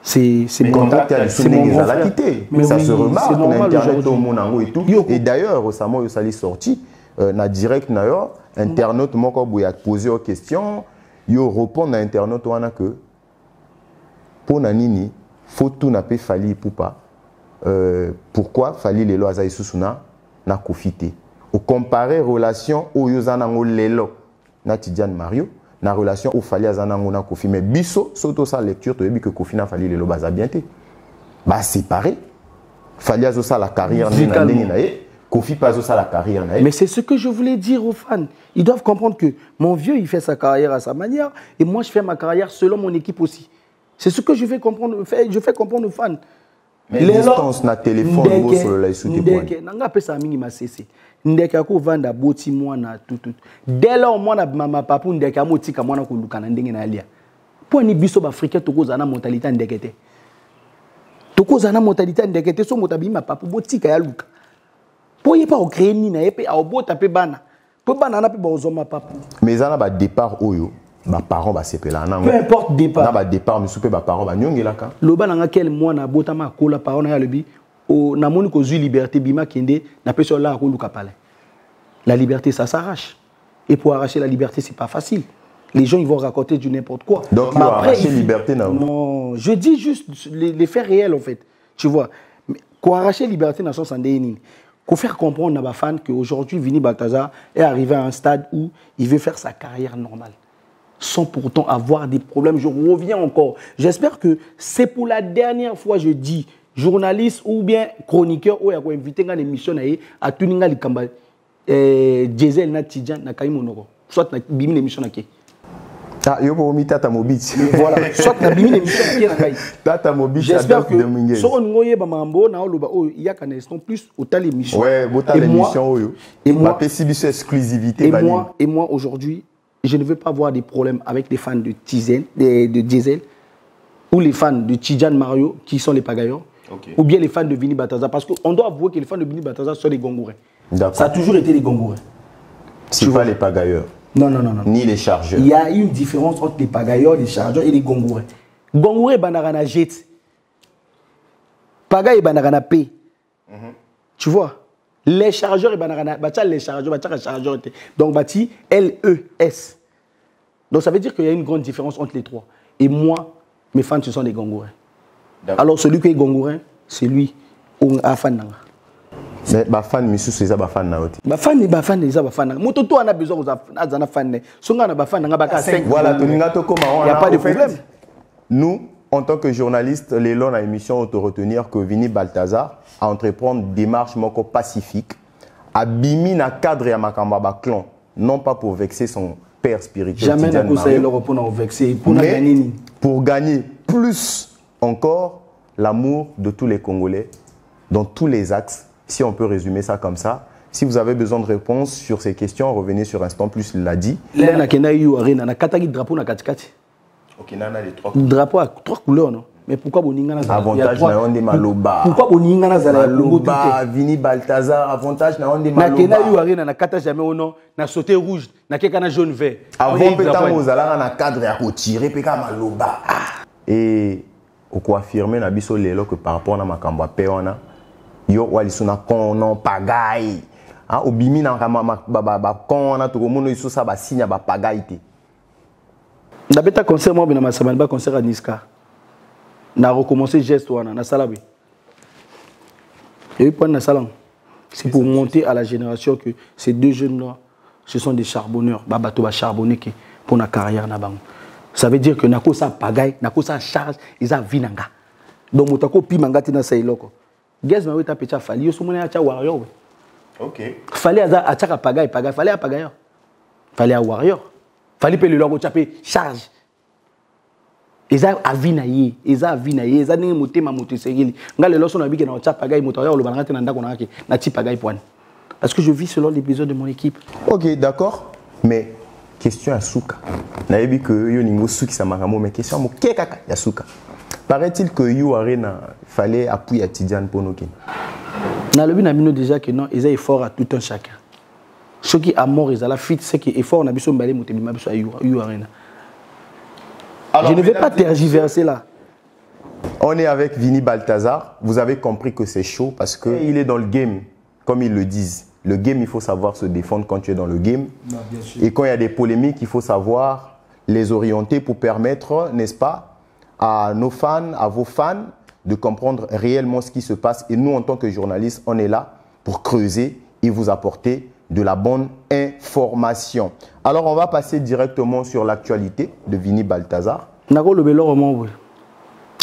Speaker 1: C'est mon
Speaker 2: contact à
Speaker 1: c'est mon grand frère.
Speaker 2: Mais ça oui, se remarque
Speaker 1: sur
Speaker 2: internet au monde et tout. Et d'ailleurs récemment il s'est sorti na direct na yo internaute moko boya poser aux questions, yo répondre à internaute wana que pour nanini faut tout n'a pas fallu pour pas pourquoi fallait les lois aïsousuna na kofité au comparer relation au yozana lelo na Tidiane Mario na relation au fallait azana na Kofi mais biso surtout sa lecture tu as vu que Kofi na fallait les lois baza bien té bah séparé fallait azo ça la carrière na Kofi pas ça la carrière na.
Speaker 1: Mais c'est ce que je voulais dire aux fans, ils doivent comprendre que mon vieux il fait sa carrière à sa manière et moi je fais ma carrière selon mon équipe aussi. C'est ce que je fais comprendre, je fais comprendre aux fans.
Speaker 2: Mais les distance na téléphone go sur la sous
Speaker 1: ndeke nanga pesa mingi masese ndeke ko vanda boti mwana tout dès lors mwana mama papa ndeke amotika mwana ko lukana ndenge na lia po ni biso ba africain tokoza na mentalité ndeke te tokoza na mentalité ndeke te so motabi ma papa botika ya luka po yepa o créer ni na yepe a obota pe bana po bana na pe ba ozoma papa
Speaker 2: mais ana ba départ oyo ba parents ba sepela na
Speaker 1: peu importe départ
Speaker 2: na ba départ mais soupe ba parents ba nyongelaka
Speaker 1: loba nanga quel mwana botama kola parents na ya lebi o na moni ko zu liberté bima kende na peso la ko luka pale la liberté ça s'arrache et pour arracher la liberté c'est pas facile les gens ils vont raconter du n'importe quoi
Speaker 2: donc il va arracher liberté
Speaker 1: non je dis juste les faits réels en fait tu vois quoi arracher liberté dans son sandéni pour faire comprendre à ma fan qu'aujourd'hui Vini Balthazar est arrivé à un stade où il veut faire sa carrière normale sans pourtant avoir des problèmes. Je reviens encore. J'espère que c'est pour la dernière fois, je dis, journaliste ou bien chroniqueur, ou bien invité à l'émission à Tuninga Likamba, Diesel na Tidiane na Kaïmonoro. Soit na bimi l'émission na Ké.
Speaker 2: Ah, yo pour mi tata mobile.
Speaker 1: Voilà, soit na bimi l'émission na Ké na Kaï.
Speaker 2: Tata mobile.
Speaker 1: J'espère que si on ngoye ba mambo na oloba oh il y a qu'un instant plus au tal émission.
Speaker 2: Ouais, botal l'émission oyo. Et moi, possibilité exclusivité.
Speaker 1: Et moi aujourd'hui je ne veux pas avoir des problèmes avec les fans de Diesel ou les fans de Tidiane Mario qui sont les pagailleurs ou bien les fans de Vini Balthazar parce qu'on doit avouer que les fans de Vini Balthazar sont des gongourins. Ça a toujours été des gongourins.
Speaker 2: C'est pas les pagailleurs.
Speaker 1: Non.
Speaker 2: Ni les chargeurs.
Speaker 1: Il y a une différence entre les pagailleurs, les chargeurs et les gongourins. Gongouré banarana jet. Pagaille banarana P. Tu vois? Les chargeurs et les chargeurs, donc bâti LES. Donc ça veut dire qu'il y a une grande différence entre les trois. Et moi, mes fans ce sont des gongourins. Alors celui qui est gongourin, c'est lui ou un fan.
Speaker 2: Mais ma fan monsieur c'est ça ma fan na oti.
Speaker 1: Ma fan c'est ça ma fan. Moto toi on a besoin de fan. Songa na ba fan nga ba 5.
Speaker 2: Voilà, tu n'as pas comment
Speaker 1: il y a pas de problème.
Speaker 2: Nous en tant que journaliste, les longs à l'émission ont te retenir que Vini Balthazar a entreprendre des démarches moko pacifiques, a bimi na cadre ya makamba clan, non pas pour vexer son père spirituel.
Speaker 1: Jamais n'a conseillé le repos pour vexer, pour gagner.
Speaker 2: pour gagner plus encore l'amour de tous les Congolais dans tous les axes, si on peut résumer ça comme ça. Si vous avez besoin de réponses sur ces questions, revenez sur Instant Plus, il l'a dit.
Speaker 1: Là, on a kataki drapeau na katikati.
Speaker 2: Ok, on a les trois.
Speaker 1: Drapeau à 3 couleurs, non? Mais pourquoi Boninga na
Speaker 2: avantage na on de Maloba.
Speaker 1: Pourquoi Boninga na zala
Speaker 2: Maloba, Vini Balthazar, avantage na on de Maloba.
Speaker 1: Na kena yu arena na kata jamais ono na sauter rouge, na keka na jaune vert.
Speaker 2: Avant peut-être mozala na cadre à retirer peka Maloba. Et on peut affirmer na biso lelo que par rapport na makambo pe ona yo walisuna kono pagaille. Ah obimi na ba kona to komono iso sa ba signe ba pagaille te.
Speaker 1: Na beta concert moi na masabani ba concert à Niska. Na recommencer geste wana na salabi. Et puis na salam. C'est pour monter à la génération que ces deux jeunes là ce sont des charbonneurs, ba bato ba charbonner pour na carrière na bango. Ça veut dire que nako sa pagaille, nako sa charge, ils a vinanga. Donc motako pi mangati na sailoko. Gaz ma weta pecha fali yo somona acha warrior.
Speaker 2: OK.
Speaker 1: Fallait acha pagaille, fallait à pagaille. Fallait à warrior. Fallait pe le logo chapé charge. Eza avinaye, eza avinaye, eza ningi motema moto segili. Ngale loso na biki na cha pagaille moto ya lo bananga te na ndako na ke na ti pagaille poine. Parce que je vis selon les besoins de mon équipe.
Speaker 2: OK, d'accord. Mais question à Souka. Nayebi que yo ningo Souki sa makamo mais question mo ke kaka ya Souka. Paraît-il que you arena fallait appuyer à Tidiane Ponokin.
Speaker 1: Na lebi na bino déjà que non, eza effort à tout un chacun. Ce qui a mort ezala fit c'est que effort na biso mbale moto bima biso you arena. Alors, je ne vais pas tergiverser là.
Speaker 2: On est avec Vini Balthazar. Vous avez compris que c'est chaud parce qu'il est dans le game, comme ils le disent. Le game, il faut savoir se défendre quand tu es dans le game.
Speaker 1: Non,
Speaker 2: et quand il y a des polémiques, il faut savoir les orienter pour permettre, n'est-ce pas, à nos fans, à vos fans, de comprendre réellement ce qui se passe. Et nous, en tant que journalistes, on est là pour creuser et vous apporter de la bonne information. Alors, on va passer directement sur l'actualité de Vini Balthazar.
Speaker 1: Nako le belo roman.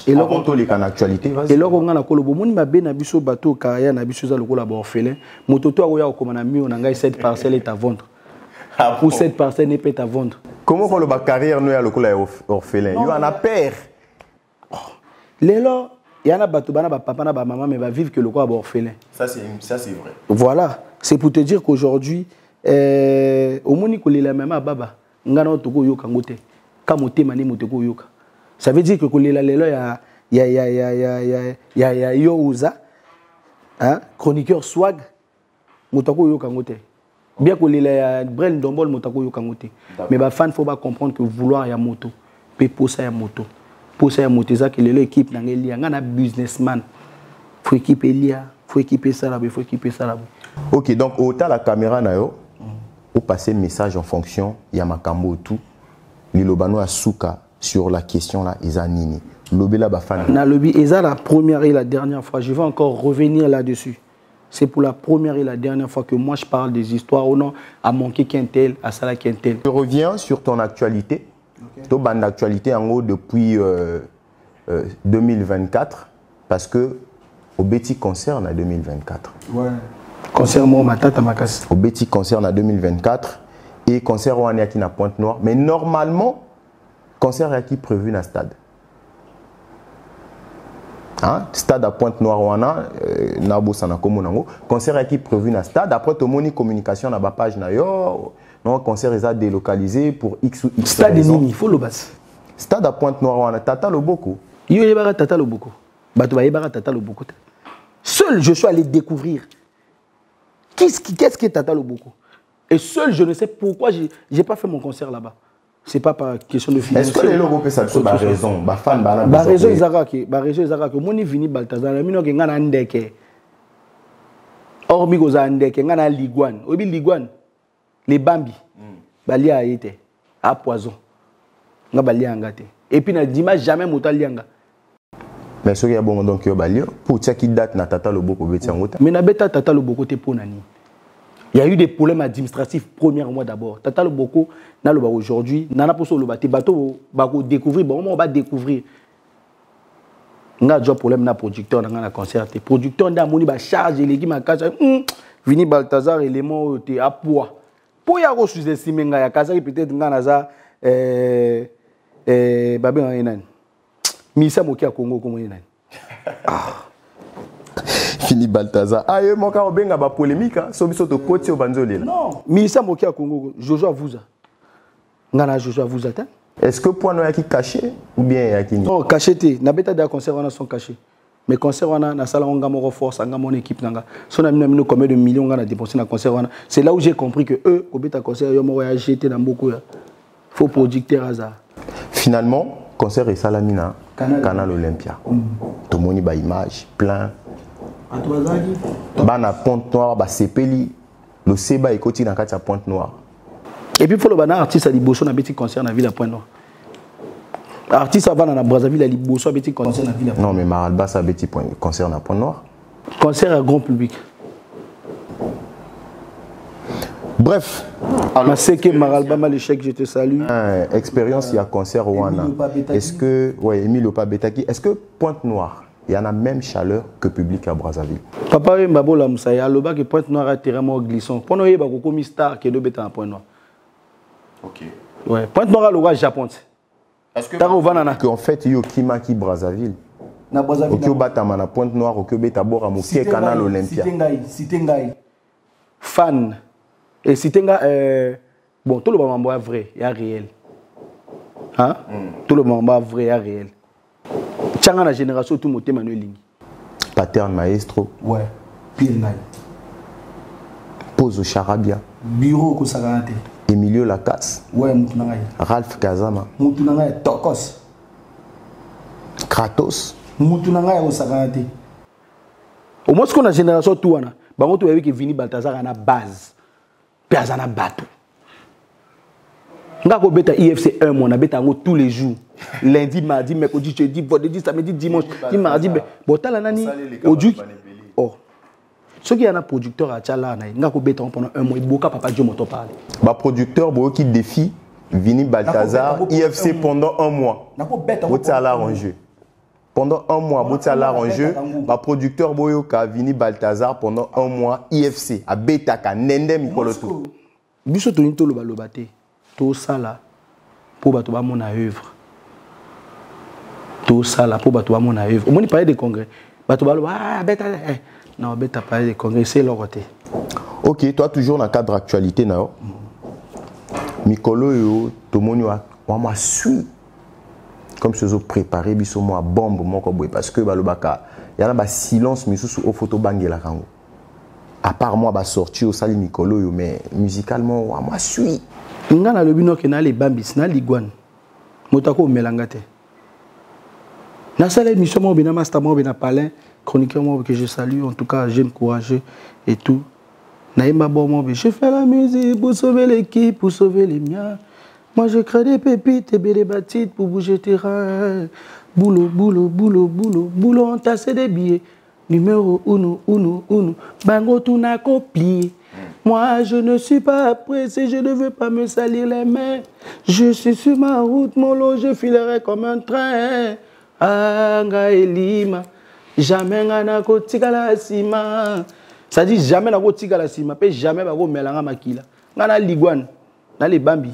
Speaker 2: Et là, on tolika en actualité, vas-y.
Speaker 1: Et là, on a nako le moni mabe na biso bateau carrière na biso za lokola ba orphelin. Mototo akoya okomana mi on ngai cette parcelle est à vendre. Pour cette parcelle n'est pas à vendre.
Speaker 2: Comment on le ba carrière no ya lokola orphelin? Il y en a père.
Speaker 1: Lelo, il y en a bateau bana ba papa na ba maman mais va vivre que lokola ba orphelin.
Speaker 2: Ça c'est vrai.
Speaker 1: Voilà, c'est pour te dire qu'aujourd'hui au moni ko lela mama baba ngana otoko yoka ngote. Ka motema ni motoko yoka. Ça veut dire que kolela lelo ya Yoza, hein, chroniqueur swag, motako yo kangote. Bien kolela ya Brel Ndombol motako yo kangote. Mais ba fan faut pas comprendre que vouloir ya moto, pe posa ya moto. Posa ya moto ça que lelo équipe na ngelia ngana businessman. Faut équiper lia, faut équiper ça là, faut équiper ça là.
Speaker 2: OK, donc au ta la caméra na yo, au passer message en fonction ya makambo tout. Lilobano a Souka sur la question là, Eza Nini. Lobela Bafana.
Speaker 1: Na lobi, Eza la première et la dernière fois. Je vais encore revenir là-dessus. C'est pour la première et la dernière fois que moi je parle des histoires. Ou non, à manquer qu'un tel, à ça là qu'un tel.
Speaker 2: Je reviens sur ton actualité. Ton bande d'actualité en haut depuis 2024. Parce que au Betty concerne à 2024.
Speaker 1: Ouais. Concert moi, ma tata ma casse.
Speaker 2: Au Betty concerne à 2024. Et concert au Aniaki na Pointe-Noire. Mais normalement, concert est prévu dans le stade. Hein? Stade à Pointe-Noire, wana, Nabo Sanakomo Nango. Concert est prévu dans le stade. Après, tout le monde communication dans la page. Non, concert est délocalisé pour X ou X.
Speaker 1: Stade de Nini, il faut le bas.
Speaker 2: Stade à Pointe-Noire, wana, Tata Loboko.
Speaker 1: Il y a Tata Loboko. Batouba Tata Loboko. Seul, je suis allé découvrir. Qu'est-ce que Tata Loboko? Et seul, je ne sais pourquoi je n'ai pas fait mon concert là-bas. C'est pas par question de finance.
Speaker 2: Est-ce que les logos peuvent s'appeler par raison? Par fan,
Speaker 1: par raison, ils ont Mon Vini Balthazar, il y a un ndeke. Or, il y a un ndeke, il y a un liguane. Obi liguane, les bambi, balia a été à poison. Balia ngate. Et puis, na dimanche jamais motal lianga.
Speaker 2: Mais ce qui est bon donc balio pour qui date na Tata Loboko betiangota.
Speaker 1: Mais na beta Tata Loboko te ponani. Il y a eu des problèmes administratifs, premièrement d'abord. Tata Loboko, aujourd'hui, nana poso le bâti, bateau, bako découvrir, bon, on va découvrir. On a déjà problème na producteur, on a concerté. Producteur, on a moni ba charge, les ma casse, Vini Balthazar, élément te à poids. Pour y avoir sous-estimé, il y a peut-être un naza, babé en enan. Misa Moki à Congo, comment il est?
Speaker 2: Philippe Balthazar. Ah, mon cas, on a une polémique. Sobiso de côté au Banzolé.
Speaker 1: Non. Misa Moki à Congo, Jojo Avouza. Ngana Jojo Avouza.
Speaker 2: Est-ce que point noir qui caché ou bien qui
Speaker 1: non, caché. Nabeta de concert on a son caché. Mais concert on a na sala on gamo force, on a mon équipe nanga. Son ami nous combien de millions on a dépensé dans concert on a. C'est là où j'ai compris que eux, au bêta concert, ils ont jeté dans beaucoup. Faut producteur hasard.
Speaker 2: Finalement, concert et Salamina, Canal Olympia. Tout le monde a image plein. Bana Pointe Noire, ba Sepeli, le Seba et côté dans la Pointe Noire.
Speaker 1: Et puis il faut le bana artiste à Liboso na petit concert na ville à Pointe Noire. Artiste avant na Brazzaville à Liboso à petit concert na ville à Pointe Noire.
Speaker 2: Non mais Maralba ça petit concert na Pointe Noire.
Speaker 1: Concert à grand public.
Speaker 2: Bref,
Speaker 1: alors c'est que Maralba mal échec, je te salue.
Speaker 2: Expérience il y a concert au Wana. Est-ce que ouais Emilio Pabetaki, est-ce que Pointe Noire il y a la même chaleur que public à Brazzaville?
Speaker 1: Papa Mbabola Moussa, le bas que Pointe Noire a terrain glissant. Pendant il y a beaucoup star qui est de bêta à Pointe Noire.
Speaker 2: OK.
Speaker 1: Ouais, Pointe Noire a le roi Japon.
Speaker 2: Est-ce que en fait il y a Kima qui Brazzaville? Na Brazzaville. OK, Batama na Pointe Noire, OK, bêta bora Mouké Canal Olympia.
Speaker 1: Sitengai. Fan. Et Sitenga bon tout le monde est vrai, il y a réel. Hein? Tout le monde est vrai, il y a réel. Tchanga la génération tout moté Manuel Ling.
Speaker 2: Pattern Maestro.
Speaker 1: Ouais. Pile Nai.
Speaker 2: Pose au Charabia.
Speaker 1: Bureau Kosagante.
Speaker 2: Emilio Lacasse.
Speaker 1: Ouais, Moutunangai.
Speaker 2: Ralph Kazama.
Speaker 1: Moutunangai Tokos.
Speaker 2: Kratos.
Speaker 1: Moutunangai Kosagante. Au moins qu'on a génération tout wana. Bango tu vu que Vini Balthazar a na base. Piazana bateau. Nga ko beta IFC 1 mois na beta ngo tous les jours. Lundi, mardi, mercredi, jeudi, vendredi, samedi, dimanche, mardi. Bon tala nani aujourd'hui. Oh. Ce qui est un producteur à Tchala, nga ko beta pendant un mois, boka papa Dieu m'entend parler.
Speaker 2: Ba producteur bo qui défie Vini Balthazar IFC pendant un mois. Botala en jeu. Pendant un mois, Botala en jeu. Ba producteur boyoka Vini Balthazar pendant un mois IFC à Betaka Nende Mikoloto.
Speaker 1: Biso to into loba lobate. Tout ça là pour bato ba mon œuvre. Tout ça là pour bato ba mon œuvre. On parle de congrès. Bato ba ah beta non beta parler de congrès c'est leur côté.
Speaker 2: OK, toi toujours dans le cadre actualité na Mikolo yo to moni wa ma suit. Comme ce ont préparé biso moi bombe moko boy parce que balobaka y a ba silence misusu au photo bangela kango. À part moi ba sorti au sali Mikolo yo mais musicalement wa ma suit.
Speaker 1: Ngana le bino ke na les bambis na ligwan. Motako melangate. Na sala émission mo bina master mo bina palin chroniqueur mo que je salue en tout cas jeune courageux et tout. Na yema bon mo je fais la musique pour sauver l'équipe pour sauver les miens. Moi je crée des pépites et des batites pour bouger terrain. Boulot, boulot, boulot, boulot, boulot, entasser des billets. Numéro 1. Bango tout n'a copié. Moi je ne suis pas pressé, je ne veux pas me salir les mains. Je suis sur ma route, mon lot, je filerai comme un train. Anga Elima, jamais n'a kotika la sima. Ça dit jamais n'a kotika la sima, pe jamais ba ko melanga makila. Ngana ligwan, na les bambi.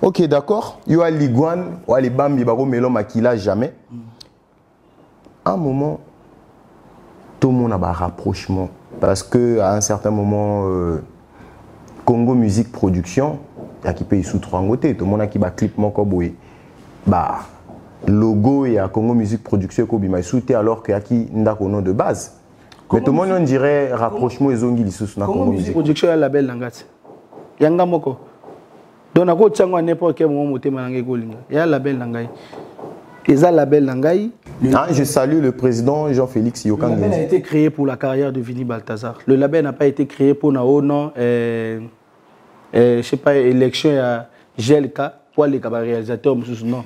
Speaker 2: OK, d'accord. Yo a ligwan, ou les bambi ba ko melon makila jamais. À un moment tout le monde a un rapprochement parce que à un certain moment Congo Musique Production, il y a qui paye sous trois côtés, tout le monde a qui bat clip mon koboy. Bah logo et à Congo Musique Production kobi m'a souté alors qu'il y a qui ndako nom de base. Mais tout le monde on dirait rapprochement et zongi sous na
Speaker 1: Congo Musique Production a label langati. Yanga moko. Donc ako tsango n'importe quel moment motema nangé kolinga. Ya label langai. Eza label langai.
Speaker 2: Je salue le président Jean-Félix Yokan.
Speaker 1: Le label a été créé pour la carrière de Vini Balthazar. Le label n'a pas été créé pour non je sais pas élection à GLK pour les réalisateurs non.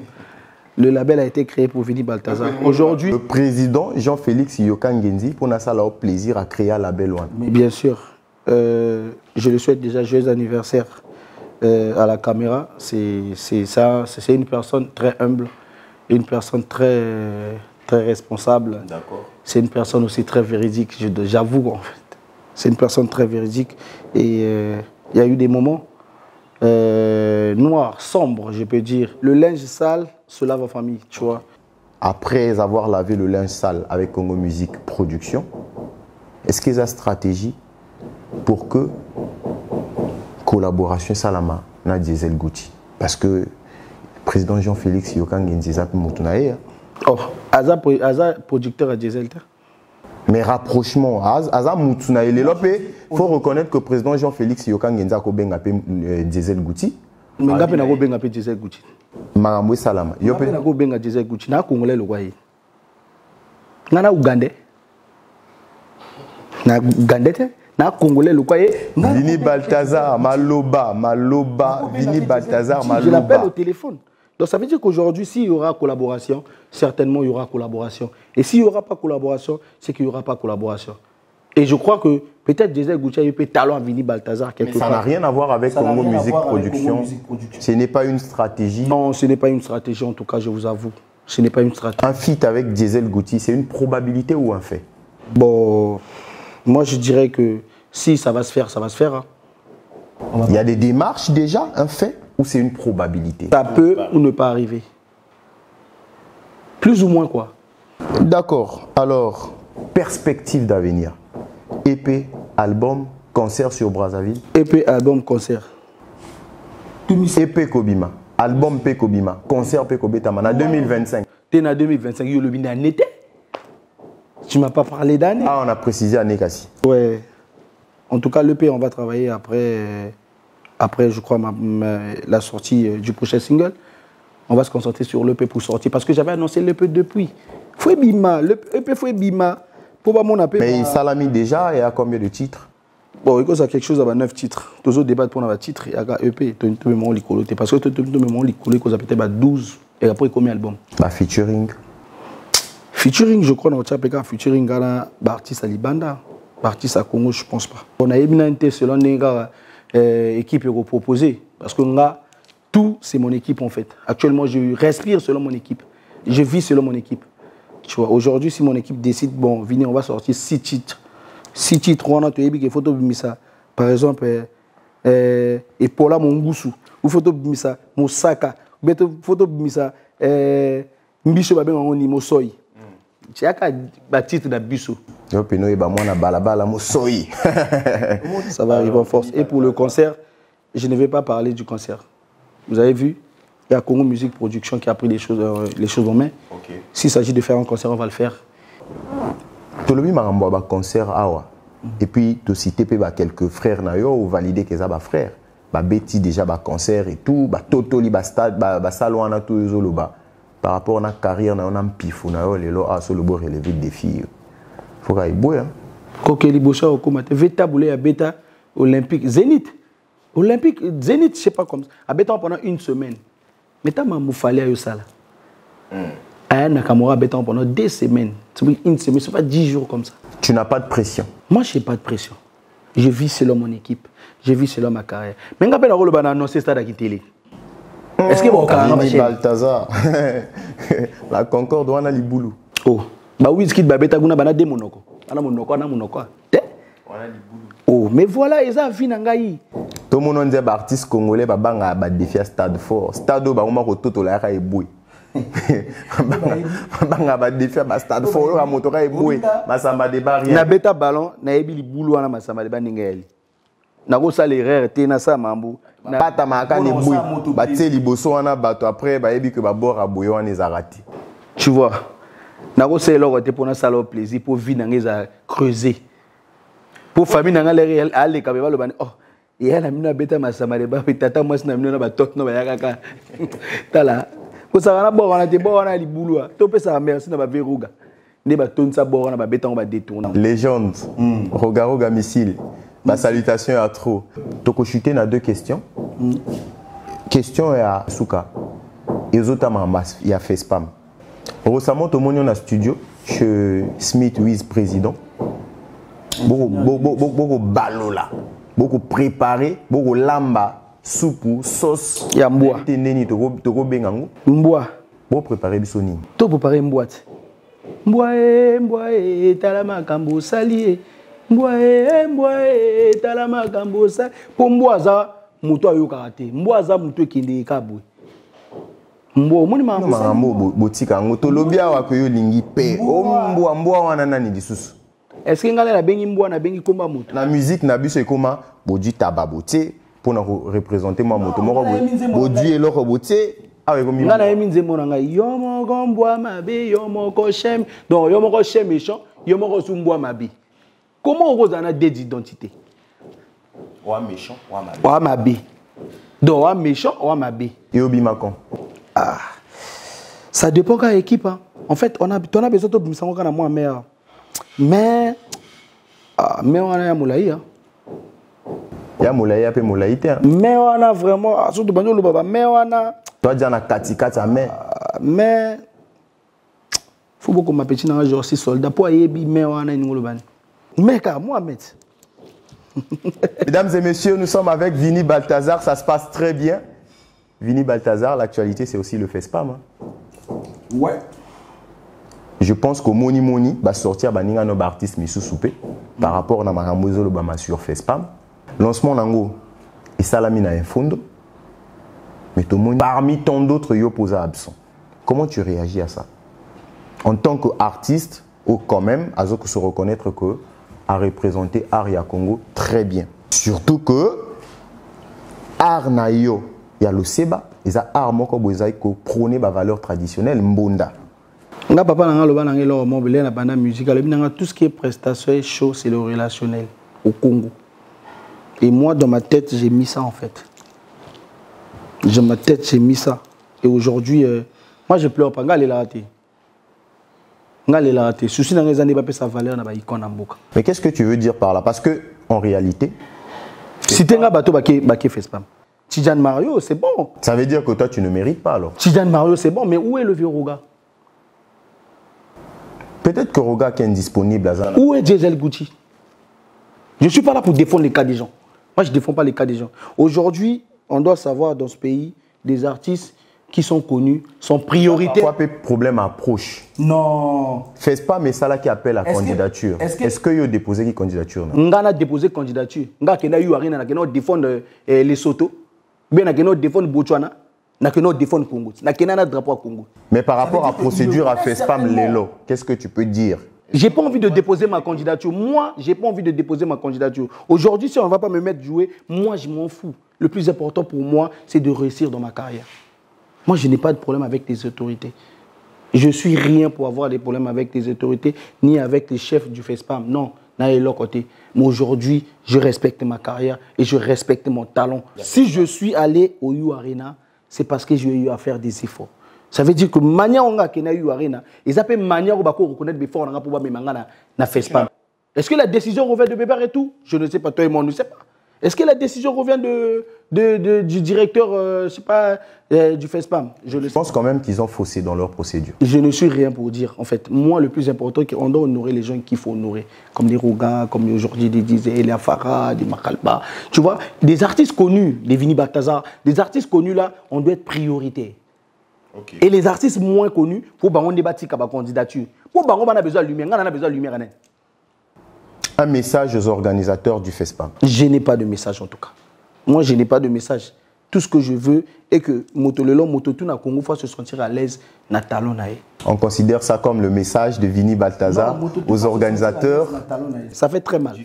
Speaker 1: Le label a été créé pour Vini Balthazar. Aujourd'hui,
Speaker 2: le président Jean-Félix Yokan Genzi pour nous ça leur plaisir à créer un label one.
Speaker 1: Mais bien sûr, je le souhaite déjà joyeux anniversaire à la caméra. C'est une personne très humble, une personne très responsable.
Speaker 2: D'accord.
Speaker 1: C'est une personne aussi très véridique, j'avoue en fait. C'est une personne très véridique et il y a eu des moments noirs, sombres, je peux dire. Le linge sale se lave en famille, tu vois.
Speaker 2: après avoir lavé le linge sale avec Congo Music Production, est-ce qu'il y a une stratégie pour que collaboration salama na Diesel Gucci? Parce que le président Jean-Félix Yokang Nzeza Moutunaye.
Speaker 1: Oh, Aza producteur à Diesel.
Speaker 2: Mais rapprochement, Aza Moutunaye, il faut reconnaître que le président Jean-Félix Yokang Nzeza Kobenga Diesel Gucci.
Speaker 1: Mais ngape na Kobenga Diesel Gucci.
Speaker 2: Maramwe salama.
Speaker 1: Yope na Kobenga Diesel Gucci. Na Congolais le kwaye. Nana Ougandais. Na Ougandais. Na Congolais le kwaye.
Speaker 2: Vini Balthazar, Maloba, Vini Balthazar, Maloba.
Speaker 1: Je l'appelle au téléphone. Donc ça veut dire qu'aujourd'hui, s'il y aura collaboration, certainement il y aura collaboration. Et s'il n'y aura pas collaboration, c'est qu'il n'y aura pas collaboration. Et je crois que peut-être Diesel Gucci a eu talent à Vini Balthazar quelque part.
Speaker 2: Ça n'a rien à voir avec Congo Music Production. Ce n'est pas une stratégie.
Speaker 1: Non, ce n'est pas une stratégie en tout cas, je vous avoue. Ce n'est pas une stratégie.
Speaker 2: Un feat avec Diesel Gucci, c'est une probabilité ou un fait?
Speaker 1: Bon, moi je dirais que si ça va se faire, ça va se faire. Hein.
Speaker 2: Il y a des démarches déjà, un fait, ou c'est une probabilité?
Speaker 1: Ça peut ou ne pas arriver. Plus ou moins quoi.
Speaker 2: D'accord. Alors, perspective d'avenir. EP, album, concert sur Brazzaville.
Speaker 1: EP, album, concert.
Speaker 2: EP Kobima, album P Kobima, concert P Kobetama, en 2025.
Speaker 1: T'es en 2025, il y a le bin en été. Tu m'as pas parlé d'année.
Speaker 2: Ah, on a précisé année Kassi.
Speaker 1: Ouais. En tout cas, l'EP, on va travailler après je crois, la sortie du prochain single. On va se concentrer sur l'EP pour sortir. Parce que j'avais annoncé l'EP depuis. Foué Bima, l'EP Foué Bima.
Speaker 2: Mais Salami déjà, il y a combien de titres?
Speaker 1: Bon, il y a quelque chose à 9 titres. Tous les débats pour un titre, il y a EP, tu as un licolo. Parce que tu as un licolo, il y a peut-être 12. Et après, combien d'albums?
Speaker 2: Featuring.
Speaker 1: Featuring, je crois, dans le featuring, il y a artiste à Libanda, artiste à Congo, je ne pense pas. On a évidemment selon l'équipe proposée. Parce que tout, c'est mon équipe en fait. Actuellement, je respire selon mon équipe. Je vis selon mon équipe. Tu vois, aujourd'hui, si mon équipe décide, bon, venez, on va sortir 6 titres. 6 titres, on a des photos de ça. Par exemple, et Paula Mongusu, ou photo de ça, Mosaka, ou photo de ça, Mbiso Babé Mangoni, Mosoy. Tu as un titre de Bisso.
Speaker 2: Ça
Speaker 1: va arriver en force. Et pour le concert, je ne vais pas parler du concert. Vous avez vu? Il y a Congo Music Production qui a pris les choses en main. Okay. S'il s'agit de faire un concert, on va le faire.
Speaker 2: Tu as vu un concert awa. Et puis tu cites quelques frères ou valider que ça va frère. Betty déjà un concert et tout, Totoli stade, salon na tout zoloba. Par rapport à notre carrière, on a un pif, on a le relevé des filles. Faut qu'il y ait beau.
Speaker 1: Kokeli Bocha au comité, Veta Boulé à Beta Olympique, Zénith. Olympique, Zénith, je ne sais pas comme ça. À Beta pendant une semaine. Mais tu as moufalé à Yossala. À Nakamura, Beta pendant 2 semaines. C'est une semaine, ce n'est pas 10 jours comme ça.
Speaker 2: Tu n'as pas de pression?
Speaker 1: Moi, je n'ai pas de pression. Je vis selon mon équipe. Je vis selon ma carrière. Mais quand on a annoncé ça à télé. Est-ce que vous avez
Speaker 2: Balthazar, la Concorde, on a les boulous.
Speaker 1: Oh, bah oui, ce qui est bête, on a des monoko. On a monoko, on a monoko. Oh, mais voilà, ils ont vu Nangaï.
Speaker 2: Tout le monde dit que les artistes congolais ont défi à Stade Fort. Stade où on a tout là et boui. Banga défi à Stade Fort, on a moto et boui. Masamba de barrière.
Speaker 1: Na beta ballon, na ebi li boulou na masamba de baningeli. Na ko sa l'erreur te na sa mambu.
Speaker 2: Pata maka ne boui. Ba tse liboso wana bato après ba yebi que ba bord a bouillon wana ezarati.
Speaker 1: Tu vois. Na ko sa l'erreur te pour na salo plaisir pour vie nangeza creuser. Pour famille nanga les aller ka ba lo bani oh. Et elle a mis na beta masamba de ba tata moi na mina ba tot no ba yakaka. Tala. Ko sa na bo wana te bo wana li boulou. To pe sa merci na ba veruga. Ne ba tonsa bo wana ba beta on ba détourner.
Speaker 2: Légende. Rogaroga missile. Ma salutation à trop. Toko chuté na 2 questions. Question est à Souka. Et aux autres, il y a fait spam. Récemment, tout le monde est dans studio chez Smith Wiz président. Beaucoup balola, beaucoup préparé, beaucoup lamba, soupe, sauce.
Speaker 1: Il y a mboa.
Speaker 2: Toko bengango.
Speaker 1: Mboa.
Speaker 2: Beaucoup préparé bisoni.
Speaker 1: Tout préparé mboite. Mboa talama kambo salié. Mboa talama kambo salié. Pour mboa za muto ayo karate. Mboa za muto kende kabwe. Mbo moni ma
Speaker 2: mbo botika ngoto lobia wa ko yo lingi pe o mbo wana nani lisusu.
Speaker 1: Est-ce que ngala na bengi mbo na bengi komba moto?
Speaker 2: La musique na biso ekoma boji tababote pour représenter moi moto moko boji eloko bote awe komi.
Speaker 1: Ngala yemi nzembo na ngai yo moko mbwa mabe yo moko shem. Donc yo moko shem méchant, yo moko sumbwa mabe. Comment on cause deux identités?
Speaker 2: Wa méchant, wa mabe.
Speaker 1: Wa mabe. Donc wa méchant, wa mabe.
Speaker 2: Et obimakon.
Speaker 1: Ah. Ça dépend de l'équipe. Hein. En fait, on a besoin de nous quand moi mère. Mais on a moulaï. Hein.
Speaker 2: Il y a moulaï après moulaï.
Speaker 1: Mais on a vraiment surtout banyo le baba. Mais on a.
Speaker 2: Toi déjà na kati
Speaker 1: mais faut beaucoup ma petite dans genre 6 soldats pour yebi mais on a une ban. Mais car Mohamed.
Speaker 2: Mesdames et messieurs, nous sommes avec Vini Balthazar, ça se passe très bien. Vini Balthazar, l'actualité c'est aussi le FESPAM. Hein.
Speaker 3: Ouais.
Speaker 2: Je pense qu'au Moni va sortir baninga no artiste Missou Soupé par rapport à Marambozo Lobama sur FESPAM. Lancement nango et Salamina Infondo. Mais tout le monde, parmi tant d'autres, yo posa absent. Comment tu réagis à ça? En tant qu'artiste, ou quand même, à se reconnaître que a représenté Aria Congo très bien. Surtout que art nayo, il y a le seba, ils a art moko bozaï ko prôner ba valeur traditionnelle mbonda.
Speaker 1: Nga papa nanga loba nanga lo mo belé na banda musical, tout ce qui est prestation et show, c'est le relationnel au Congo. Et moi dans ma tête, j'ai mis ça en fait. Dans ma tête, j'ai mis ça. Et aujourd'hui, moi je pleure pas, nga les raté. Souci dans les années, pas sa valeur na ba icône en boka.
Speaker 2: Mais qu'est-ce que tu veux dire par là? Parce que en réalité,
Speaker 1: si tu as un bateau baké FESPAM, Tidjane Mario, c'est bon.
Speaker 2: Ça veut dire que toi, tu ne mérites pas alors.
Speaker 1: Tidjane Mario, c'est bon, mais où est le vieux Roga?
Speaker 2: Peut-être que Roga qui est indisponible à Zana.
Speaker 1: Où est Diesel Gucci? Je ne suis pas là pour défendre les cas des gens. Moi, je ne défends pas les cas des gens. Aujourd'hui, on doit savoir dans ce pays, des artistes qui sont connus, sont prioritaires.
Speaker 2: Pourquoi problème approche?
Speaker 1: Non.
Speaker 2: FESPAM, mais ça là qui appelle la candidature. Est-ce que vous déposé une candidature?
Speaker 1: On a déposé candidature. On a défendre les Soto. On a défendre Botswana. On a défendre Congo. On a drapeau à Congo.
Speaker 2: Mais par rapport à la procédure à FESPAM, Lelo, qu'est-ce que tu peux dire?
Speaker 1: J'ai pas envie de déposer ma candidature. Moi, j'ai pas envie de déposer ma candidature. Aujourd'hui, si on ne va pas me mettre jouer, moi, je m'en fous. Le plus important pour moi, c'est de réussir dans ma carrière. Moi, je n'ai pas de problème avec les autorités. Je ne suis rien pour avoir des problèmes avec les autorités, ni avec les chefs du FESPAM. Non, n'allez de leur côté. Mais aujourd'hui, je respecte ma carrière et je respecte mon talent. Si je suis allé au U Arena, c'est parce que j'ai eu à faire des efforts. Ça veut dire que manière on a eu Arena, ils appellent manière on va reconnaître before on a pour na FESPAM. Est-ce que la décision revient de Bébert et tout? Je ne sais pas, toi et moi on ne sait pas. Est-ce que la décision revient du directeur, je sais pas, du FESPAM? Je
Speaker 2: pense quand même qu'ils ont faussé dans leur procédure.
Speaker 1: Je ne suis rien pour dire. En fait, moi, le plus important, c'est qu'on doit honorer les gens qu'il faut honorer. Comme les Roga, comme aujourd'hui des Dizé, les Afara, des Makalba. Tu vois, des artistes connus, des Vini Balthazar, des artistes connus là, on doit être prioritaire. Okay. Et les artistes moins connus, il faut qu'on débatte sur la candidature. Pour qu'on a besoin de lumière, on a besoin de lumière.
Speaker 2: Un message aux organisateurs du FESPAM.
Speaker 1: Je n'ai pas de message en tout cas. Moi, je n'ai pas de message. Tout ce que je veux est que Motolelo, Mototuna Congo fasse se sentir à l'aise dans le talon.
Speaker 2: On considère ça comme le message de Vini Balthazar aux organisateurs.
Speaker 1: Ça fait très mal.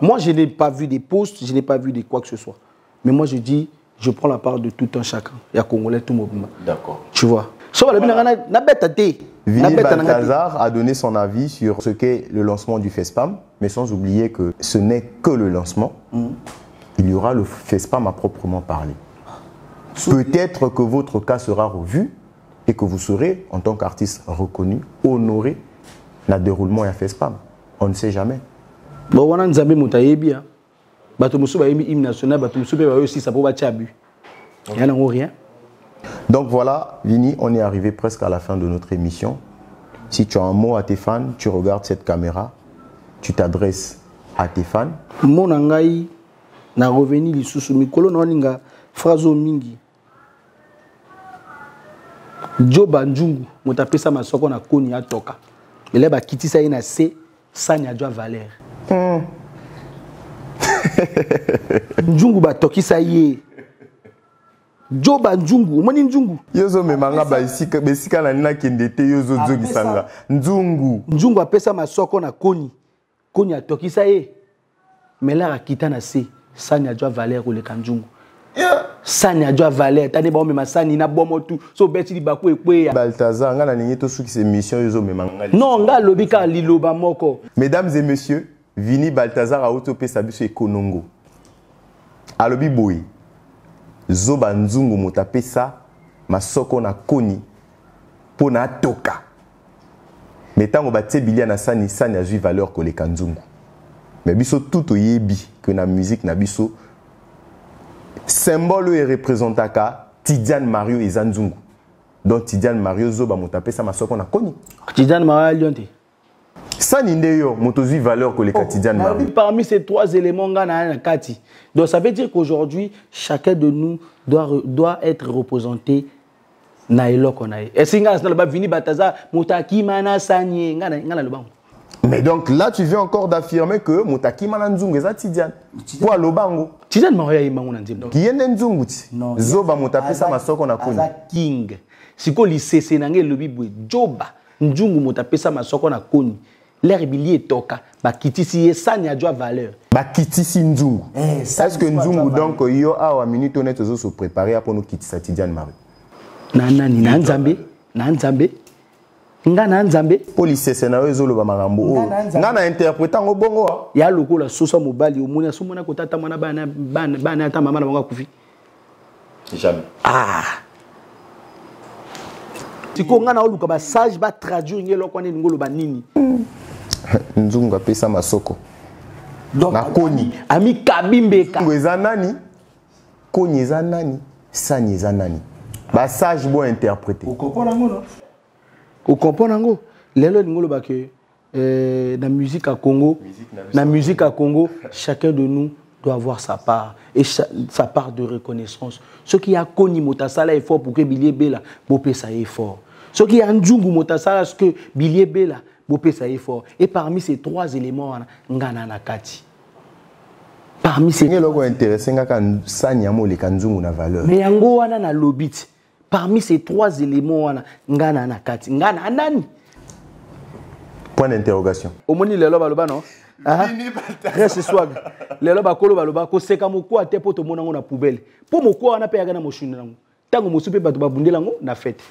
Speaker 1: Moi, je n'ai pas vu des posts, je n'ai pas vu de quoi que ce soit. Mais moi, je dis, je prends la part de tout un chacun. Il y a Congolais, tout le monde.
Speaker 2: D'accord.
Speaker 1: Tu vois.
Speaker 2: Vini Balthazar a donné son avis sur ce qu'est le lancement du FESPAM, mais sans oublier que ce n'est que le lancement. Il y aura le FESPAM à proprement parler. Peut-être que votre cas sera revu et que vous serez, en tant qu'artiste reconnu, honoré dans le déroulement du FESPAM. On ne sait jamais.
Speaker 1: Bon, on a un moutayebi. Rien.
Speaker 2: Donc voilà, Vini, on est arrivé presque à la fin de notre émission. Si tu as un mot à tes fans, tu regardes cette caméra, tu t'adresses à tes fans.
Speaker 1: Mon angai na revenu li susu mikolo na ninga frazo mingi. Joba njungu motapesa masoko na koni ya toka. Ele ba kitisa ina se sanya jwa valeur. Njungu ba tokisa ye. Joba Nzungu, omoni Nzungu.
Speaker 2: Yozo memanga besika na nina kendete yozo zogi sanga. Nzungu.
Speaker 1: Nzungu apesa masoko na koni. Koni atokisa ye. Mela akita na se. Sani adwa valer koleka Nzungu. Sani adwa valer. Tane ba omema sani na bomo tu. So beti di baku ekwe ya.
Speaker 2: Balthazar, nga na ningi to suki se mission yozo memanga.
Speaker 1: Non, nga lobika liloba moko.
Speaker 2: Mesdames et messieurs, Vini Balthazar a autopé biso ekonongo. Alobi boy. Zoba Nzungu motapesa masoko na koni pona toka. Metango batie bilia na sani sani azui valeur koleka Nzungu. Mais biso tout oyebi que na musique na biso symbole et représentaka Tidiane Mario et Nzungu. Donc Tidiane Mario zoba motapesa masoko na koni.
Speaker 1: Tidiane Mario Lionte.
Speaker 2: Sani ndeyo motozui valeur koleka Tidiane Mario.
Speaker 1: Parmi ces trois éléments na kati. Donc ça veut dire qu'aujourd'hui chacun de nous doit être représenté na eloko na. Et si nga na Vini Balthazar motaki mana sanye ngana le bango.
Speaker 2: Mais donc là tu viens encore d'affirmer que motaki mana Nzungu eza Tidiane. Pour le bango.
Speaker 1: Tidiane Mario yimango na nzimbo.
Speaker 2: Qui yende Nzungu ti. Zoba motapesa masoko na koni.
Speaker 1: Aza king. Siko lisese nange lobi bwe Joba Nzungu motapesa masoko na koni. L'air bilier toka ba kitisi sani adwa valeur.
Speaker 2: Ba kitisi Nzungu. Est-ce que Nzungu donc yo awa minute honnête zo se préparer pour nous kitisa Tidiane Mario.
Speaker 1: Nani na Nzambe, na Nzambe. Nga na Nzambe.
Speaker 2: Police scénario zo loba marambo. Nga na interprétant ngo bongo.
Speaker 1: Ya lokola sosa mobali omona somona kotata mwana bana ata mama na bango kufi.
Speaker 2: Jamais.
Speaker 1: Siko nga na oluka ba sage ba traduire ngelo kwa nini ngolo ba nini.
Speaker 2: Nzungu apesa masoko. Donc na koni.
Speaker 1: Ami kabimbeka.
Speaker 2: Eza nani? Koni eza nani? Sani eza nani? Ba sage bo interpréter.
Speaker 1: Vous comprenez ngo non? Vous comprenez ngo? Lelo ngolo ba que na musique à Congo, na musique à Congo, chacun de nous doit avoir sa part et sa part de reconnaissance. Ce qui a koni motasala est fort pour que Bilier Bela bopé ça est fort. Ce qui a Nzungu motasala ce que Bilier Bela bopé ça est fort. Et parmi ces trois éléments ngana nakati. Parmi ces
Speaker 2: logo intéressant ngaka sanya mo le Nzungu na valeur.
Speaker 1: Mais yango wana na lobit. Parmi ces trois éléments wana ngana nakati. Ngana nani?
Speaker 2: Point d'interrogation.
Speaker 1: Omoni lelo baloba non? Reste swag. Lelo bakolo baloba ko seka moko ate poto mona ngo na poubelle. Po moko wana pe yakana moshuni nango. Tango mosupe bato babundela ngo na fête.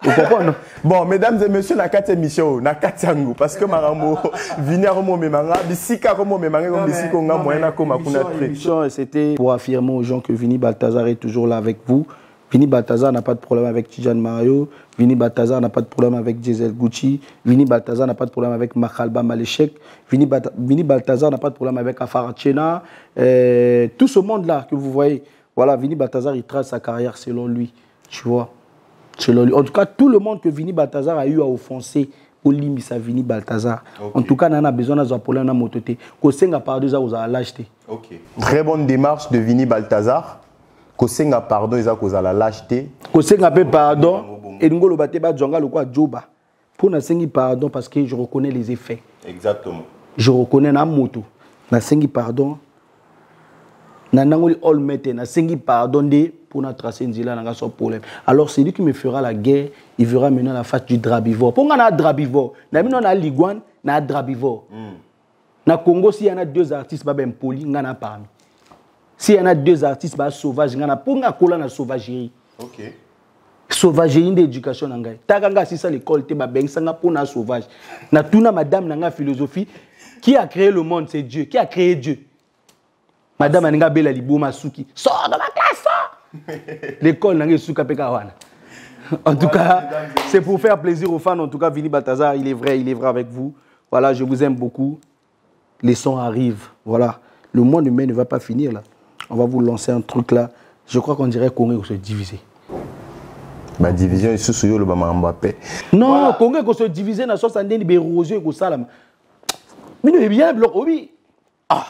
Speaker 1: Vous comprenez?
Speaker 2: Bon, mesdames et messieurs, na kati émission, na kati yango parce que marambo vini aromo memanga, bisika aromo memanga comme bisiko nga moyena koma kuna très.
Speaker 1: C'était pour affirmer aux gens que Vini Balthazar est toujours là avec vous. Vini Balthazar n'a pas de problème avec Tidiane Mario. Vini Balthazar n'a pas de problème avec Gisèle Gucci. Vini Balthazar n'a pas de problème avec Makhalba Malechek. Vini Balthazar n'a pas de problème avec Afara Tchena. Tout ce monde-là que vous voyez, voilà, Vini Balthazar, il trace sa carrière selon lui. Tu vois, selon lui. En tout cas, tout le monde que Vini Balthazar a eu à offenser, Olimisa Vini Balthazar. Okay. En tout cas, on a besoin de problème à mototé. Kosenga pardon, ça vous a lâcheté.
Speaker 2: Ok. Très bonne démarche de Vini Balthazar. Kosenga pardon, ils ont la lâcheté.
Speaker 1: Kosenga pe pardon. Et ngolo bate ba djonga le quoi Joba. Pour na sengi pardon parce que je reconnais les effets.
Speaker 2: Exactement.
Speaker 1: Je reconnais na moto. Na sengi pardon. Na nangoli all mette na sengi pardon de pour na tracer nzila na son problème. Alors c'est lui qui me fera la guerre, il verra maintenant la face du drabivore. Pour na drabivore, na mino na liguane, na drabivore. Na Congo si y en a deux artistes ba ben poli ngana parmi. S'il y en a deux artistes bah sauvages ngana pour nga kola na sauvagerie.
Speaker 2: OK.
Speaker 1: Sauvagerie d'éducation nangai. Takanga si ça l'école te ba beng sanga pour na sauvage. Na tuna madame nanga philosophie qui a créé le monde c'est Dieu. Qui a créé Dieu? Madame Aninga Bela Libo Masuki. Sors de ma classe. L'école nanga suka peka wana. En tout cas, c'est pour faire plaisir aux fans. En tout cas, Vini Balthazar, il est vrai avec vous. Voilà, je vous aime beaucoup. Les sons arrivent. Voilà. Le monde humain ne va pas finir là. On va vous lancer un truc là. Je crois qu'on dirait qu'on va se diviser.
Speaker 2: Ma division est sous le Mbappé.
Speaker 1: Non, voilà. Congo qu'on se diviser dans 70 des érosion et ça là. Mais nous bien bloc oui. Ah.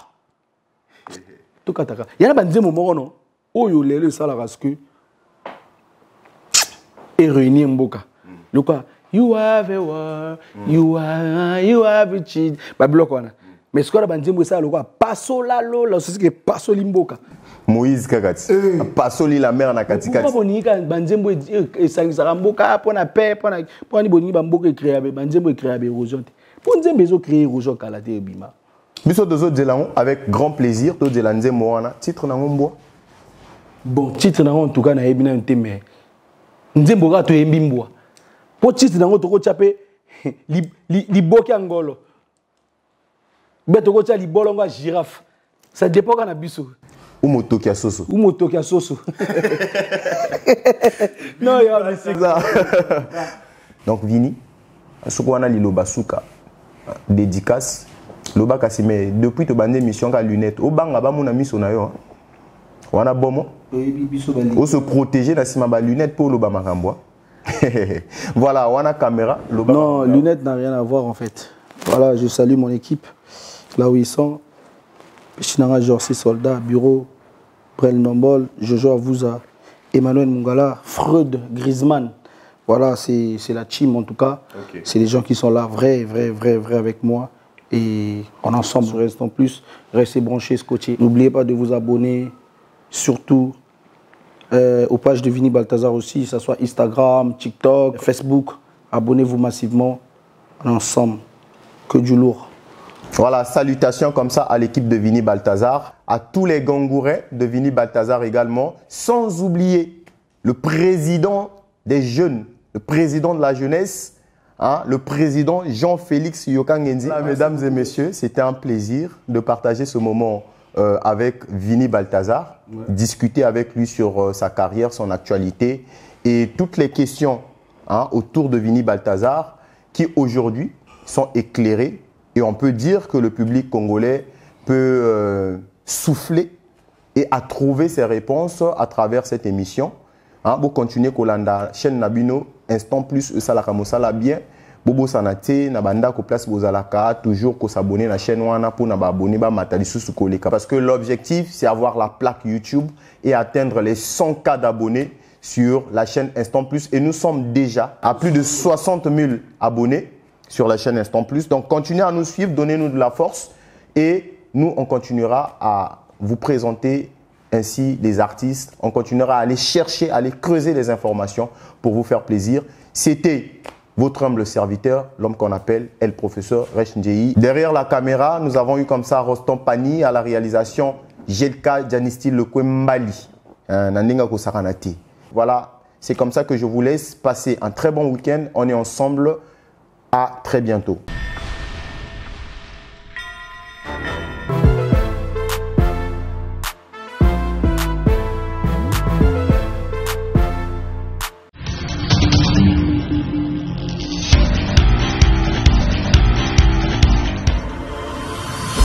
Speaker 1: Tout cas il y a un moment non. Oh yo le ça là parce que et réunir Mboka. Le quoi you have a war, you have a cheat. Ba bloc on. Mais ce qu'on a bandé ça le quoi passo la lo, la c'est que passo limboka.
Speaker 2: Moïse Kakati. Pasoli la mère na Kati Kati.
Speaker 1: Pourquoi bonika banzembo et sangisaka mboka pona paix pona boni bamboka créer banzembo créer érosion. Pour nzembo ezo créer érosion kala te bima.
Speaker 2: Biso dozo dzelango avec grand plaisir to dzelanze moana titre na ngombo.
Speaker 1: Bon titre na en tout cas na ebina nteme. Nzembo ka to embimboa. Po titre na to ko chape li boki angolo. Beto ko cha li bolonga girafe. Ça dépend kana biso.
Speaker 2: Ou motoki à soso.
Speaker 1: Ou motoki à soso. Non, il y a c'est ça.
Speaker 2: Donc Vini, Soukouana Liloba Souka, dédicace. Loba Kasime, depuis que bande mission ka lunette, au banga ba mon ami sonayo. On a bon on se protéger dans ma lunette pour Loba Makamboa. Voilà, on a caméra. Loba
Speaker 1: non, lunettes n'a rien à voir en fait. Voilà, je salue mon équipe. Là où ils sont. Chinanga Jorsi Soldat, Bureau, Brel Nombol, Jojo Avouza, Emmanuel Mungala, Freud, Griezmann. Voilà, c'est la team en tout cas. Okay. C'est les gens qui sont là, vrais avec moi. Et en ensemble, restons plus, restez branchés, scotchés. N'oubliez pas de vous abonner, surtout aux pages de Vini Balthazar aussi, que ce soit Instagram, TikTok, Facebook. Abonnez-vous massivement, ensemble, que du lourd.
Speaker 2: Voilà, salutations comme ça à l'équipe de Vini Balthazar, à tous les gangourets de Vini Balthazar également, sans oublier le président des jeunes, le président de la jeunesse, hein, le président Jean-Félix Yokangenzi. Mesdames et messieurs, c'était un plaisir de partager ce moment avec Vini Balthazar, discuter avec lui sur sa carrière, son actualité et toutes les questions hein, autour de Vini Balthazar qui aujourd'hui sont éclairées. Et on peut dire que le public congolais peut souffler et à trouver ses réponses à travers cette émission. Hein, pour continuer Kolanda, chaîne Nabino, instant plus, Salaka Mosala bien. Bobo Sanate, Nabanda, ko place Bozalaka, toujours ko s'abonner à la chaîne Wana pour n'abonner ba Matalisu Sukoleka. Parce que l'objectif, c'est avoir la plaque YouTube et atteindre les 100K d'abonnés sur la chaîne Instant Plus. Et nous sommes déjà à plus de 60 000 abonnés sur la chaîne Instant Plus. Donc, continuez à nous suivre, donnez-nous de la force et nous, on continuera à vous présenter ainsi les artistes. On continuera à aller chercher, à aller creuser les informations pour vous faire plaisir. C'était votre humble serviteur, l'homme qu'on appelle El Professeur Rech Ndjei. Derrière la caméra, nous avons eu comme ça Roston Pani à la réalisation, Jelka Janistil Lekwembali. Voilà, c'est comme ça que je vous laisse passer un très bon week-end. On est ensemble. À très bientôt.